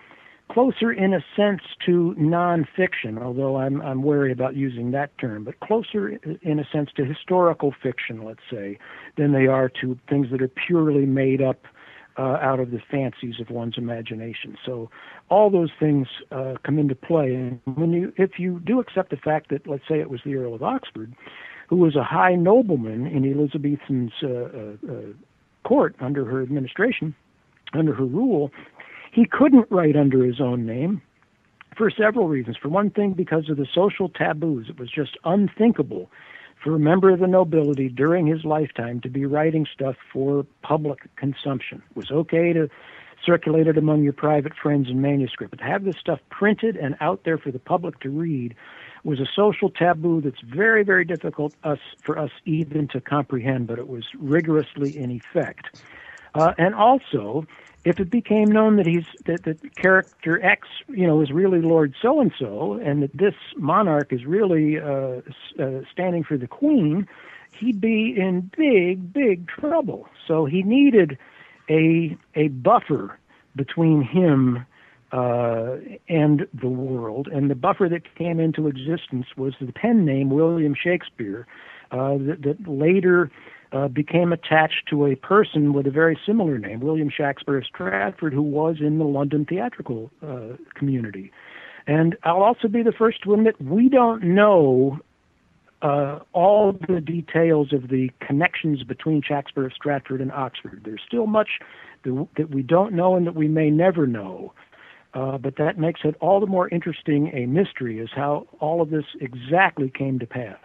in a sense to nonfiction, although I'm wary about using that term, but closer in a sense to historical fiction, let's say, than they are to things that are purely made up out of the fancies of one's imagination. So all those things come into play. And if you do accept the fact that, let's say it was the Earl of Oxford, who was a high nobleman in Elizabethan's court under her administration, under her rule, he couldn't write under his own name for several reasons. For one thing, because of the social taboos. It was just unthinkable for a member of the nobility during his lifetime to be writing stuff for public consumption. It was okay to circulate it among your private friends in manuscript, but to have this stuff printed and out there for the public to read was a social taboo that's very, very difficult for us even to comprehend, but it was rigorously in effect. And also, if it became known that character X, is really Lord so-and-so, and that this monarch is really standing for the Queen, he'd be in big, big trouble. So he needed a buffer between him and the world, and the buffer that came into existence was the pen name William Shakespeare, that later became attached to a person with a very similar name, William Shakespeare of Stratford, who was in the London theatrical community. And I'll also be the first to admit we don't know all the details of the connections between Shakespeare of Stratford and Oxford. There's still much that we don't know and that we may never know. But that makes it all the more interesting a mystery as how all of this exactly came to pass.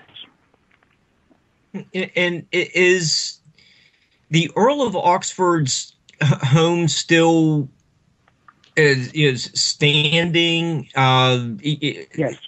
And is the Earl of Oxford's home still is standing? Yes.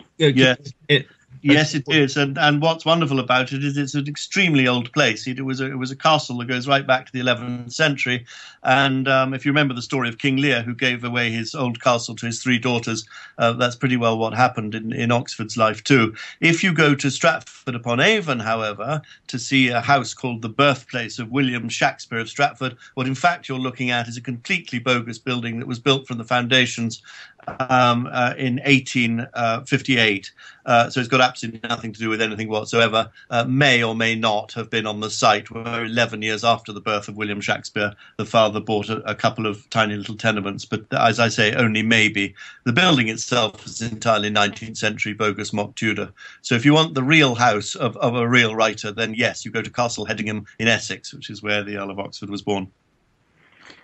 Yes, it is, and what's wonderful about it is it's an extremely old place. It was a castle that goes right back to the 11th century, and if you remember the story of King Lear, who gave away his old castle to his 3 daughters, that's pretty well what happened in Oxford's life too. If you go to Stratford-upon-Avon, however, to see a house called the birthplace of William Shakespeare of Stratford, what in fact you're looking at is a completely bogus building that was built from the foundations in 1858. So it's got absolutely nothing to do with anything whatsoever. May or may not have been on the site where 11 years after the birth of William Shakespeare, the father bought a couple of tiny little tenements. But as I say, only maybe. The building itself is entirely 19th century bogus mock Tudor. So if you want the real house of a real writer, then yes, you go to Castle Hedingham in Essex, which is where the Earl of Oxford was born.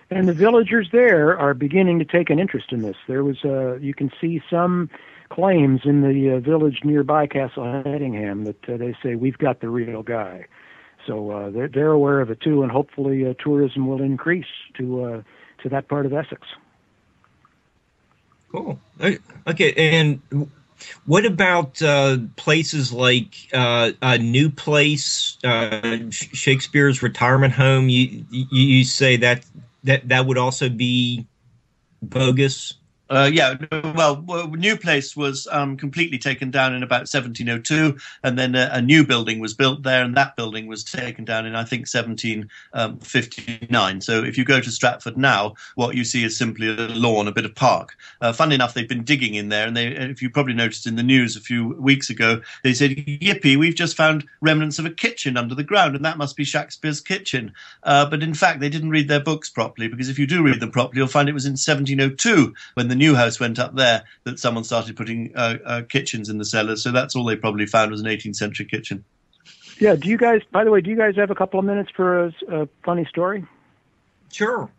And the villagers there are beginning to take an interest in this. There was, you can see some claims in the village nearby Castle Hedingham that they say, we've got the real guy. So they're aware of it too, and hopefully tourism will increase to that part of Essex. Cool. Okay, and what about places like a New Place, Shakespeare's retirement home? You say that would also be bogus? New Place was completely taken down in about 1702, and then a new building was built there, and that building was taken down in, I think, 1759. So if you go to Stratford now, what you see is simply a lawn, a bit of park. Funnily enough, they've been digging in there, and if you probably noticed in the news a few weeks ago, they said, yippee, we've just found remnants of a kitchen under the ground, and that must be Shakespeare's kitchen. But in fact, they didn't read their books properly, because if you do read them properly, you'll find it was in 1702, when the new house went up there, that someone started putting kitchens in the cellars. So that's all they probably found was an 18th century kitchen. Yeah. Do you guys have a couple of minutes for a funny story? Sure.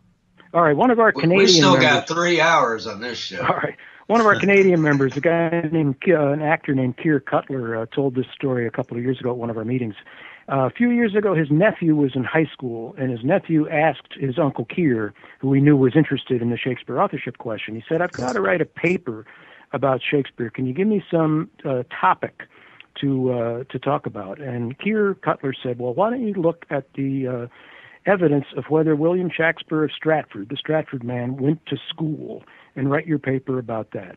All right. One of our Canadian we still members, got 3 hours on this show. All right. One of our Canadian members, a guy named an actor named Keir Cutler, told this story a couple of years ago at one of our meetings. A few years ago, his nephew was in high school, and his nephew asked his Uncle Keir, who he knew was interested in the Shakespeare authorship question. He said, I've got to write a paper about Shakespeare. Can you give me some topic to talk about. And Keir Cutler said, well, why don't you look at the evidence of whether William Shakespeare of Stratford, the Stratford man, went to school, and write your paper about that.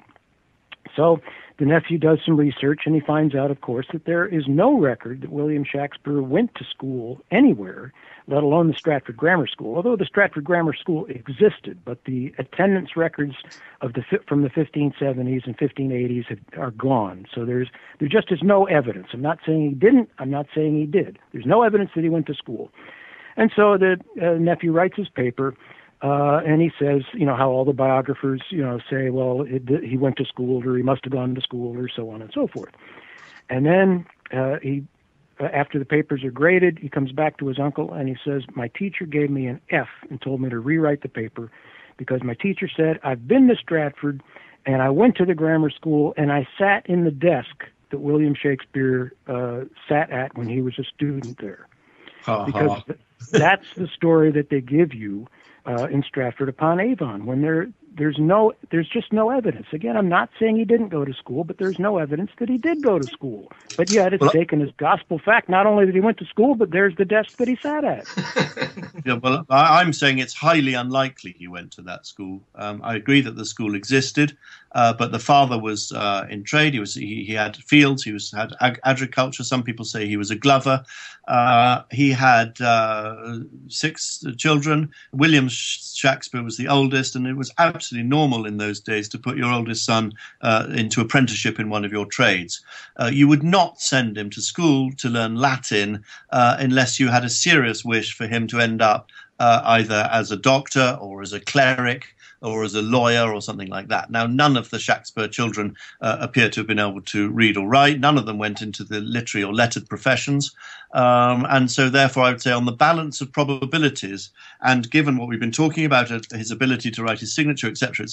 So the nephew does some research, and he finds out, of course, that there is no record that William Shakespeare went to school anywhere, let alone the Stratford Grammar School, although the Stratford Grammar School existed, but the attendance records of from the 1570s and 1580s are gone. So there just is no evidence. I'm not saying he didn't. I'm not saying he did. There's no evidence that he went to school. And so the nephew writes his paper, and he says, how all the biographers, say, well, he went to school, or he must have gone to school, or so on and so forth. And then after the papers are graded, he comes back to his uncle and he says, my teacher gave me an F and told me to rewrite the paper because my teacher said, I've been to Stratford and I went to the grammar school and I sat in the desk that William Shakespeare sat at when he was a student there. Because that's the story that they give you in Stratford upon Avon, when there's just no evidence. Again, I'm not saying he didn't go to school, but there's no evidence that he did go to school. But yet it's taken as gospel fact, not only that he went to school, but there's the desk that he sat at. Yeah, well, I'm saying it's highly unlikely he went to that school. I agree that the school existed, but the father was in trade. He had fields. He had agriculture. Some people say he was a glover. He had 6 children. William Shakespeare was the oldest, and it was absolutely normal in those days to put your oldest son into apprenticeship in one of your trades. You would not send him to school to learn Latin unless you had a serious wish for him to end up either as a doctor or as a cleric or as a lawyer or something like that. Now, none of the Shakespeare children appear to have been able to read or write. None of them went into the literary or lettered professions. And so, therefore, I would say on the balance of probabilities, and given what we've been talking about, his ability to write his signature, etc.,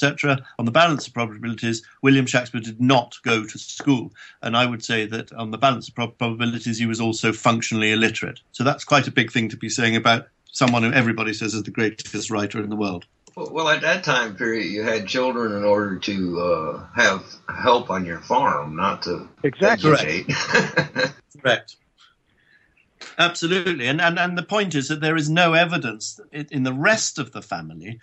on the balance of probabilities, William Shakespeare did not go to school. And I would say that on the balance of probabilities, he was also functionally illiterate. So that's quite a big thing to be saying about someone who everybody says is the greatest writer in the world. Well, at that time period, you had children in order to have help on your farm, not to educate. Correct. Absolutely. And the point is that there is no evidence in the rest of the family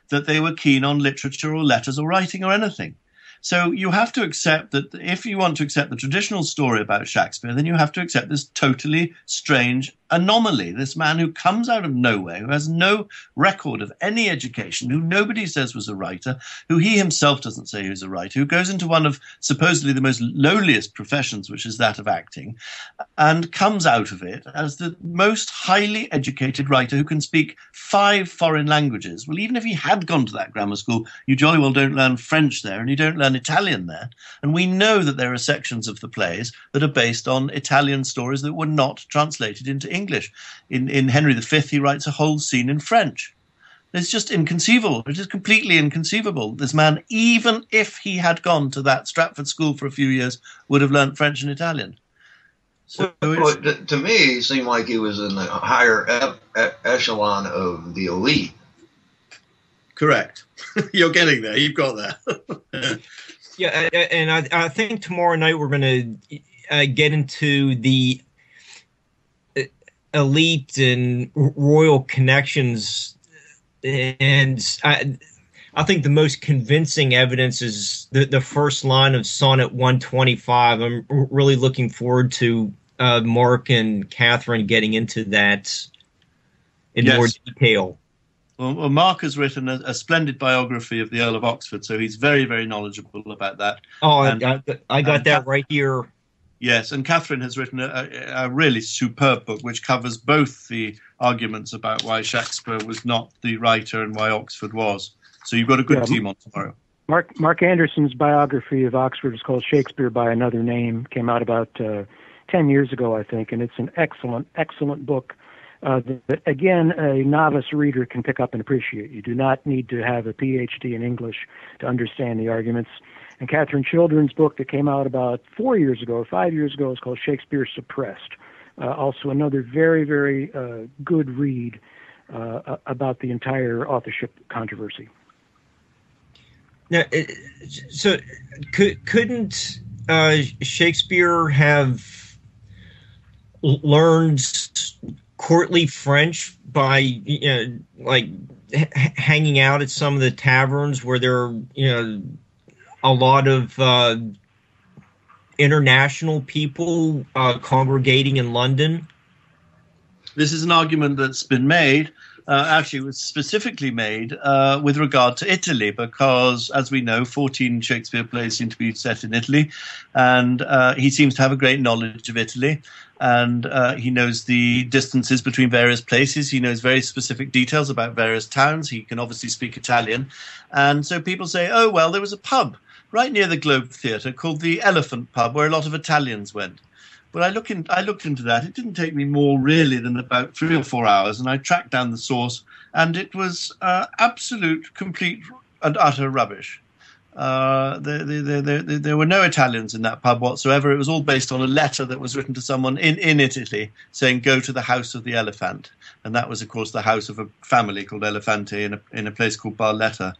that they were keen on literature or letters or writing or anything. So you have to accept that if you want to accept the traditional story about Shakespeare, then you have to accept this totally strange anomaly, this man who comes out of nowhere, who has no record of any education, who nobody says was a writer, who he himself doesn't say he was a writer, who goes into one of supposedly the most lowliest professions, which is that of acting, and comes out of it as the most highly educated writer who can speak 5 foreign languages. Well, even if he had gone to that grammar school, you jolly well don't learn French there, and you don't learn Italian there. And we know that there are sections of the plays that are based on Italian stories that were not translated into English. In Henry V, he writes a whole scene in French. It's just inconceivable. It is completely inconceivable. This man, even if he had gone to that Stratford school for a few years, would have learnt French and Italian. So to me, it seemed like he was in the higher echelon of the elite. Correct. You're getting there. You've got there. Yeah, and I think tomorrow night we're going to get into the elite and royal connections, and I think the most convincing evidence is the first line of Sonnet 125. I'm really looking forward to Mark and Catherine getting into that in more detail. Well, Mark has written a splendid biography of the Earl of Oxford, so he's very, very knowledgeable about that. Oh, I got that right here. Yes, and Catherine has written a really superb book which covers both the arguments about why Shakespeare was not the writer and why Oxford was. So you've got a good team on tomorrow. Mark Anderson's biography of Oxford is called Shakespeare by Another Name. Came out about 10 years ago, I think, and it's an excellent, excellent book that, again, a novice reader can pick up and appreciate. You do not need to have a PhD in English to understand the arguments. And Catherine Children's book that came out about 4 years ago or 5 years ago is called Shakespeare Suppressed. Also another very, very good read about the entire authorship controversy. Now, so couldn't Shakespeare have learned courtly French by hanging out at some of the taverns where there are a lot of international people congregating in London? This is an argument that's been made. Actually, it was specifically made with regard to Italy, because, as we know, 14 Shakespeare plays seem to be set in Italy, and he seems to have a great knowledge of Italy, and he knows the distances between various places. He knows very specific details about various towns. He can obviously speak Italian, and so people say, oh, well, there was a pub right near the Globe Theatre called the Elephant Pub, where a lot of Italians went. But I looked into that. It didn't take me more really than about 3 or 4 hours, and I tracked down the source, and it was absolute, complete, and utter rubbish. There were no Italians in that pub whatsoever. It was all based on a letter that was written to someone in Italy saying, go to the house of the elephant. And that was, of course, the house of a family called Elefante in a place called Barletta.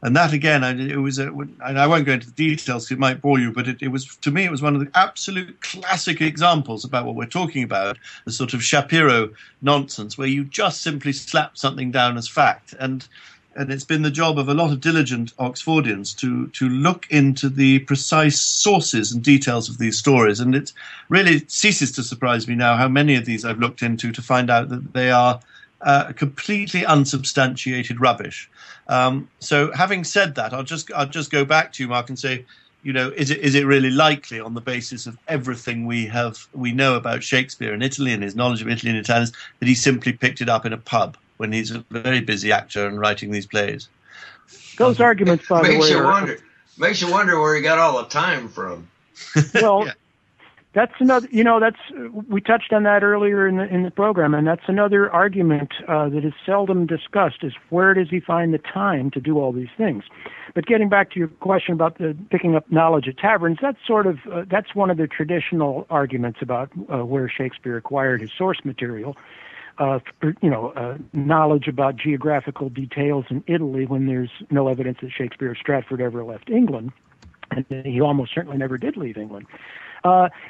And that, again, it was and I won't go into the details, it might bore you, but it was, to me, it was one of the absolute classic examples about what we're talking about, the sort of Shapiro nonsense, where you just simply slap something down as fact. And it's been the job of a lot of diligent Oxfordians to look into the precise sources and details of these stories. And it really ceases to surprise me now how many of these I've looked into to find out that they are completely unsubstantiated rubbish. So having said that, I'll just go back to you, Mark, and say, is it really likely, on the basis of everything we know about Shakespeare and Italy and his knowledge of Italy and Italians, that he simply picked it up in a pub when he's a very busy actor and writing these plays? Those arguments, by the way, makes you wonder where he got all the time from. Well, yeah. That's another. We touched on that earlier in the program, and that's another argument that is seldom discussed: is where does he find the time to do all these things? But getting back to your question about the picking up knowledge at taverns, that's one of the traditional arguments about where Shakespeare acquired his source material. Knowledge about geographical details in Italy when there's no evidence that Shakespeare or Stratford ever left England, and he almost certainly never did leave England.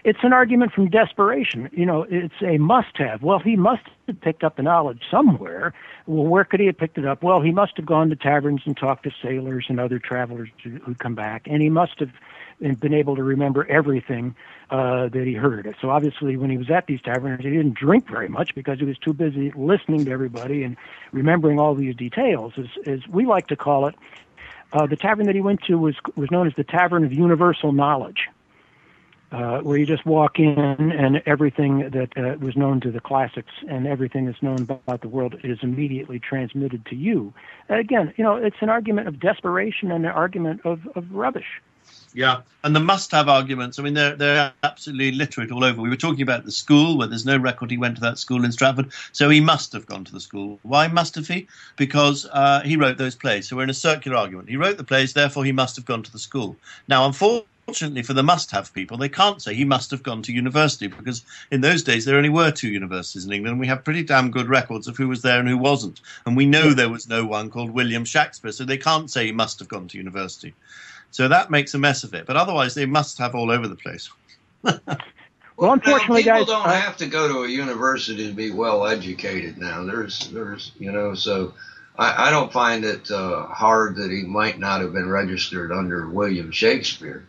It's an argument from desperation. It's a must-have. Well, he must have picked up the knowledge somewhere. Well, where could he have picked it up? Well, he must have gone to taverns and talked to sailors and other travelers who'd come back, and he must have been able to remember everything that he heard. So obviously when he was at these taverns, he didn't drink very much because he was too busy listening to everybody and remembering all these details. As we like to call it, the tavern that he went to was known as the Tavern of Universal Knowledge, where you just walk in and everything that was known to the classics and everything that's known about the world is immediately transmitted to you. Again, it's an argument of desperation and an argument of rubbish. Yeah, and the must-have arguments, they're absolutely literate all over. We were talking about the school, where there's no record he went to that school in Stratford, so he must have gone to the school. Why must have he? Because he wrote those plays, so we're in a circular argument. He wrote the plays, therefore he must have gone to the school. Now, unfortunately for the must-have people, they can't say he must have gone to university, because in those days there only were 2 universities in England. We have pretty damn good records of who was there and who wasn't, and we know there was no one called William Shakespeare, so they can't say he must have gone to university. So that makes a mess of it. But otherwise, they must have all over the place. Well, unfortunately, people guys, don't have to go to a university to be well educated now. There's so I don't find it hard that he might not have been registered under William Shakespeare.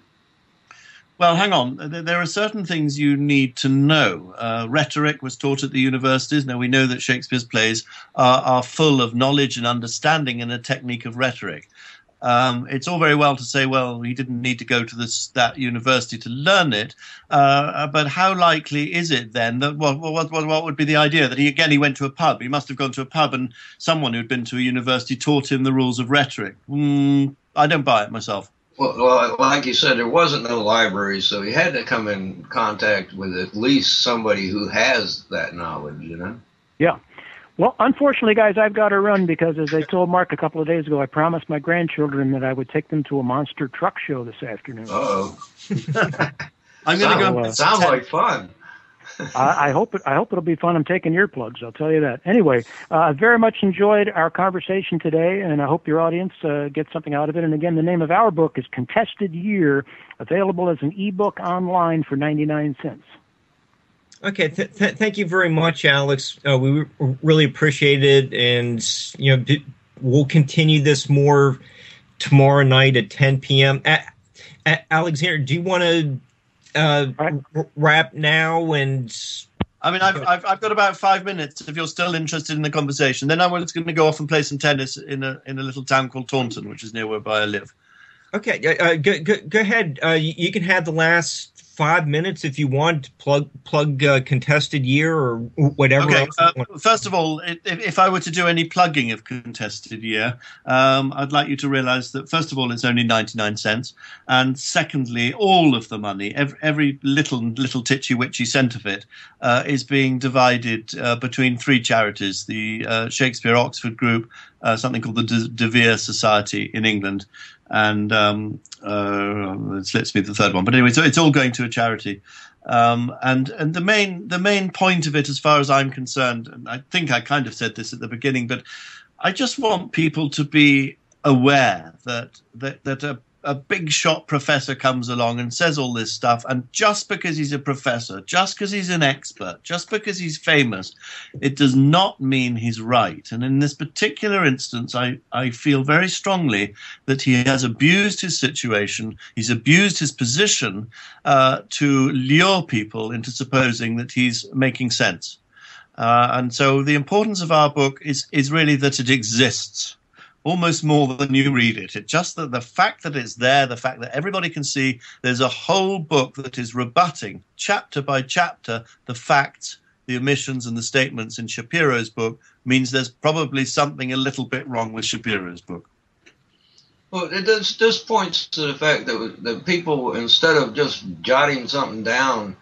Well, hang on. There are certain things you need to know. Rhetoric was taught at the universities. Now, we know that Shakespeare's plays are full of knowledge and understanding and a technique of rhetoric. It's all very well to say, well, he didn't need to go to that university to learn it, but how likely is it then that what would be the idea that he went to a pub? He must have gone to a pub and someone who'd been to a university taught him the rules of rhetoric. I don't buy it myself. Well, like you said, there wasn't no library, so he had to come in contact with at least somebody who has that knowledge, Yeah. Well, unfortunately, guys, I've got to run because, as I told Mark a couple of days ago, I promised my grandchildren that I would take them to a monster truck show this afternoon. Uh-oh. I'm going to go. Sounds like fun. I hope it'll be fun. I'm taking earplugs, I'll tell you that. Anyway, I very much enjoyed our conversation today, and I hope your audience gets something out of it. And again, the name of our book is Contested Year, available as an ebook online for 99 cents. Okay, thank you very much, Alex. We really appreciate it, and we'll continue this more tomorrow night at 10 p.m. Alexander, do you want to wrap now? And I mean, I've got about 5 minutes if you're still interested in the conversation. Then I was going to go off and play some tennis in a little town called Taunton, which is near where I live. Okay, go ahead. You can have the last 5 minutes if you want. Plug Contested Year or whatever. Okay. First of all, if I were to do any plugging of Contested Year, I'd like you to realize that first of all, it's only 99 cents, and secondly, all of the money, every little titchy witchy cent of it, is being divided between 3 charities: the Shakespeare Oxford Group, something called the De Vere Society in England, and it slips me the third one. But anyway, so it's all going to a charity. And the main point of it, as far as I'm concerned, and I think I kind of said this at the beginning, but I just want people to be aware that a big shot professor comes along and says all this stuff, and just because he's a professor, just because he's an expert, just because he's famous, it does not mean he's right. And in this particular instance, I feel very strongly that he has abused his situation, he's abused his position to lure people into supposing that he's making sense. And so the importance of our book is really that it exists. Almost more than you read it. It's just that the fact that it's there, the fact that everybody can see there's a whole book that is rebutting, chapter by chapter, the facts, the omissions and the statements in Shapiro's book means there's probably something a little bit wrong with Shapiro's book. Well, this points to the fact that people, instead of just jotting something down,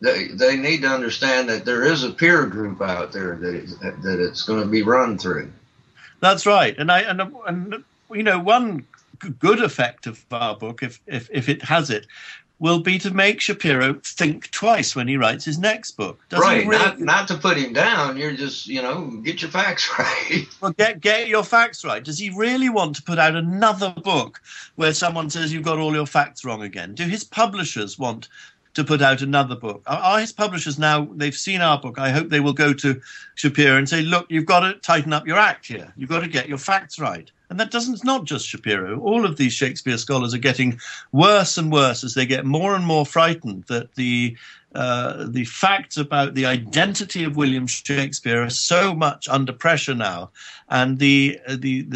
they need to understand that there is a peer group out there that it's going to be run through. That's right, and one good effect of our book, if it has it, will be to make Shapiro think twice when he writes his next book. Right, not to put him down. You're just get your facts right. Well, get your facts right. Does he really want to put out another book where someone says you've got all your facts wrong again? Do his publishers want to put out another book? Are his publishers now, they've seen our book, I hope they will go to Shapiro and say, look, you've got to tighten up your act here. You've got to get your facts right. And it's not just Shapiro. All of these Shakespeare scholars are getting worse and worse as they get more and more frightened that the facts about the identity of William Shakespeare are so much under pressure now, and the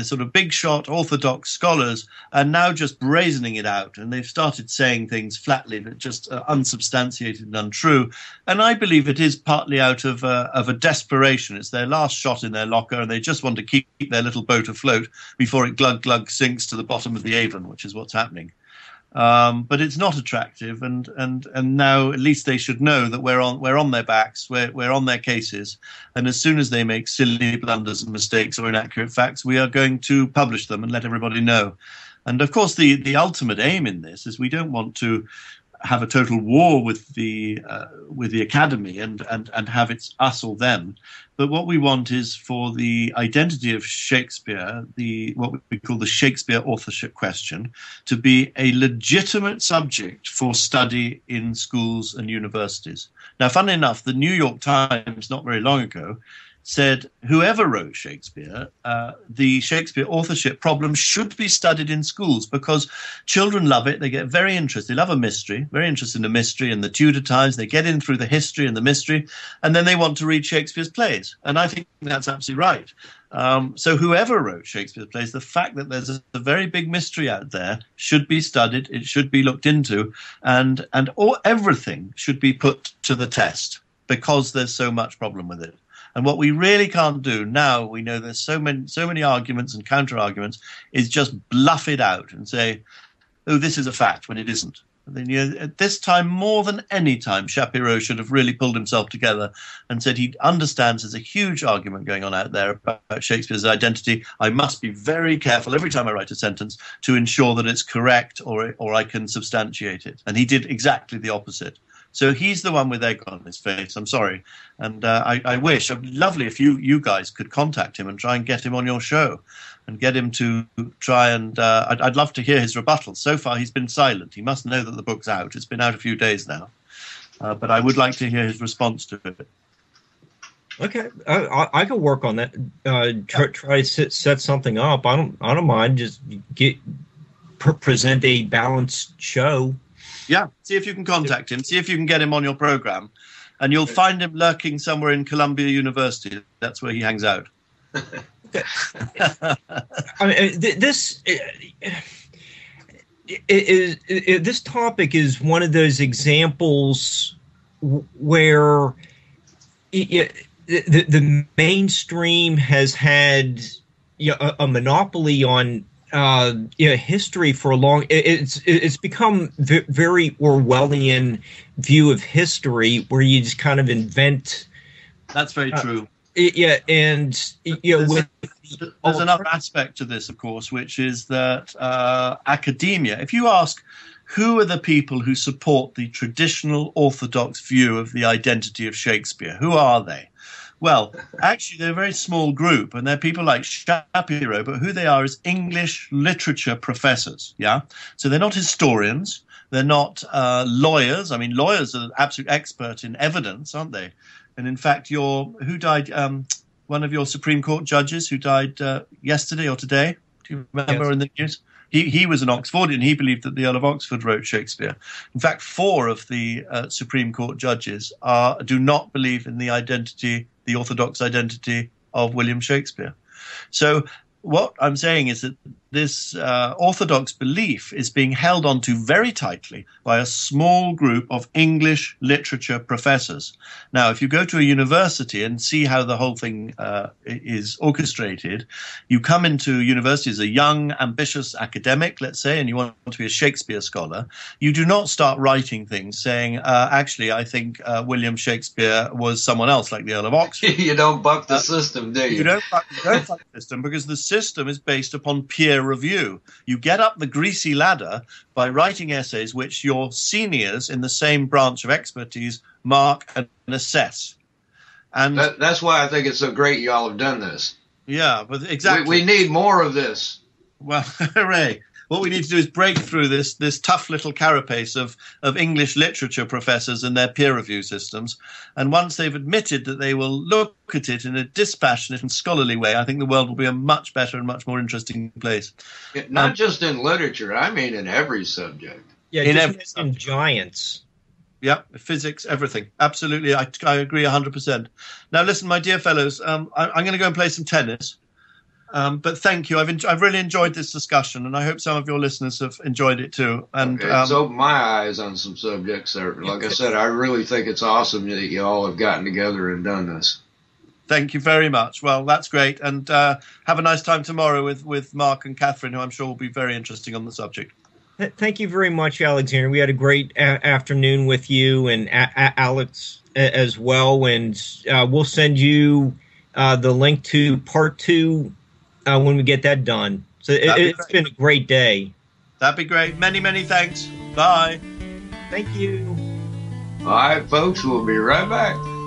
sort of big shot orthodox scholars are now just brazening it out, and they've started saying things flatly that just are unsubstantiated and untrue. And I believe it is partly out of a desperation. It's their last shot in their locker, and they just want to keep their little boat afloat before it glug sinks to the bottom of the Avon, which is what's happening. But it's not attractive, and now at least they should know that we're on their backs, we're on their cases, and as soon as they make silly blunders and mistakes or inaccurate facts, we are going to publish them and let everybody know. And of course, the ultimate aim in this is we don't want to have a total war with the academy and have it's us or them. But what we want is for the identity of Shakespeare, what we call the Shakespeare authorship question, to be a legitimate subject for study in schools and universities. Now, funnily enough, the New York Times, not very long ago, said whoever wrote Shakespeare, the Shakespeare authorship problem should be studied in schools because children love it. They get very interested. They love a mystery, very interested in a mystery in the Tudor times. They get in through the history and the mystery, and then they want to read Shakespeare's plays. And I think that's absolutely right. So whoever wrote Shakespeare's plays, the fact that there's a very big mystery out there should be studied. It should be looked into, and everything should be put to the test because there's so much problem with it. And what we really can't do now, we know there's so many arguments and counter arguments, is just bluff it out and say, oh, this is a fact when it isn't. Then, at this time, more than any time, Shapiro should have really pulled himself together and said he understands there's a huge argument going on out there about Shakespeare's identity. I must be very careful every time I write a sentence to ensure that it's correct or I can substantiate it. And he did exactly the opposite. So he's the one with egg on his face. I'm sorry. And I wish, it'd be lovely if you guys could contact him and try and get him on your show and get him to try and, I'd love to hear his rebuttals. So far, he's been silent. He must know that the book's out. It's been out a few days now. But I would like to hear his response to it. Okay, I can work on that. Try to set something up. I don't mind. Just present a balanced show. Yeah, see if you can contact him. See if you can get him on your program, and you'll find him lurking somewhere in Columbia University. That's where he hangs out. I mean, this topic is one of those examples where the mainstream has had a monopoly on history for a long. It's become very Orwellian view of history, where you just kind of invent. That's very true. And there's another aspect to this, of course, which is that academia. If you ask who are the people who support the traditional orthodox view of the identity of Shakespeare, who are they? Well, actually, they're a very small group, and they're people like Shapiro, but who they are is English literature professors, yeah? So they're not historians, they're not lawyers. I mean, lawyers are an absolute expert in evidence, aren't they? And in fact, who died, one of your Supreme Court judges who died yesterday or today, do you remember in the news? He was an Oxfordian. He believed that the Earl of Oxford wrote Shakespeare. In fact, 4 of the Supreme Court judges do not believe in the orthodox identity of William Shakespeare. So what I'm saying is that this orthodox belief is being held onto very tightly by a small group of English literature professors. Now, if you go to a university and see how the whole thing is orchestrated, you come into university as a young, ambitious academic, let's say, and you want to be a Shakespeare scholar. You do not start writing things saying, actually, I think William Shakespeare was someone else, like the Earl of Oxford. You don't buck the system, do you? You don't buck the system, because the system is based upon peer review. You get up the greasy ladder by writing essays which your seniors in the same branch of expertise mark and assess. And that's why I think it's so great y'all have done this. Yeah, but exactly. We need more of this. Well, hooray. What we need to do is break through this tough little carapace of English literature professors and their peer review systems. And once they've admitted that they will look at it in a dispassionate and scholarly way, I think the world will be a much better and much more interesting place. Not just in literature, I mean in every subject. Yeah, in giants. Yeah, physics, everything. Absolutely, I agree 100%. Now, listen, my dear fellows, I'm going to go and play some tennis. But thank you. I've really enjoyed this discussion, and I hope some of your listeners have enjoyed it too. And it's opened my eyes on some subjects there. Like I said, I really think it's awesome that you all have gotten together and done this. Thank you very much. Well, that's great. And have a nice time tomorrow with Mark and Catherine, who I'm sure will be very interesting on the subject. Thank you very much, Alexander. We had a great afternoon with you and Alex as well. And we'll send you the link to part 2 when we get that done. So it's been a great day. That'd be great. Many, many thanks. Bye. Thank you. All right, folks, we'll be right back.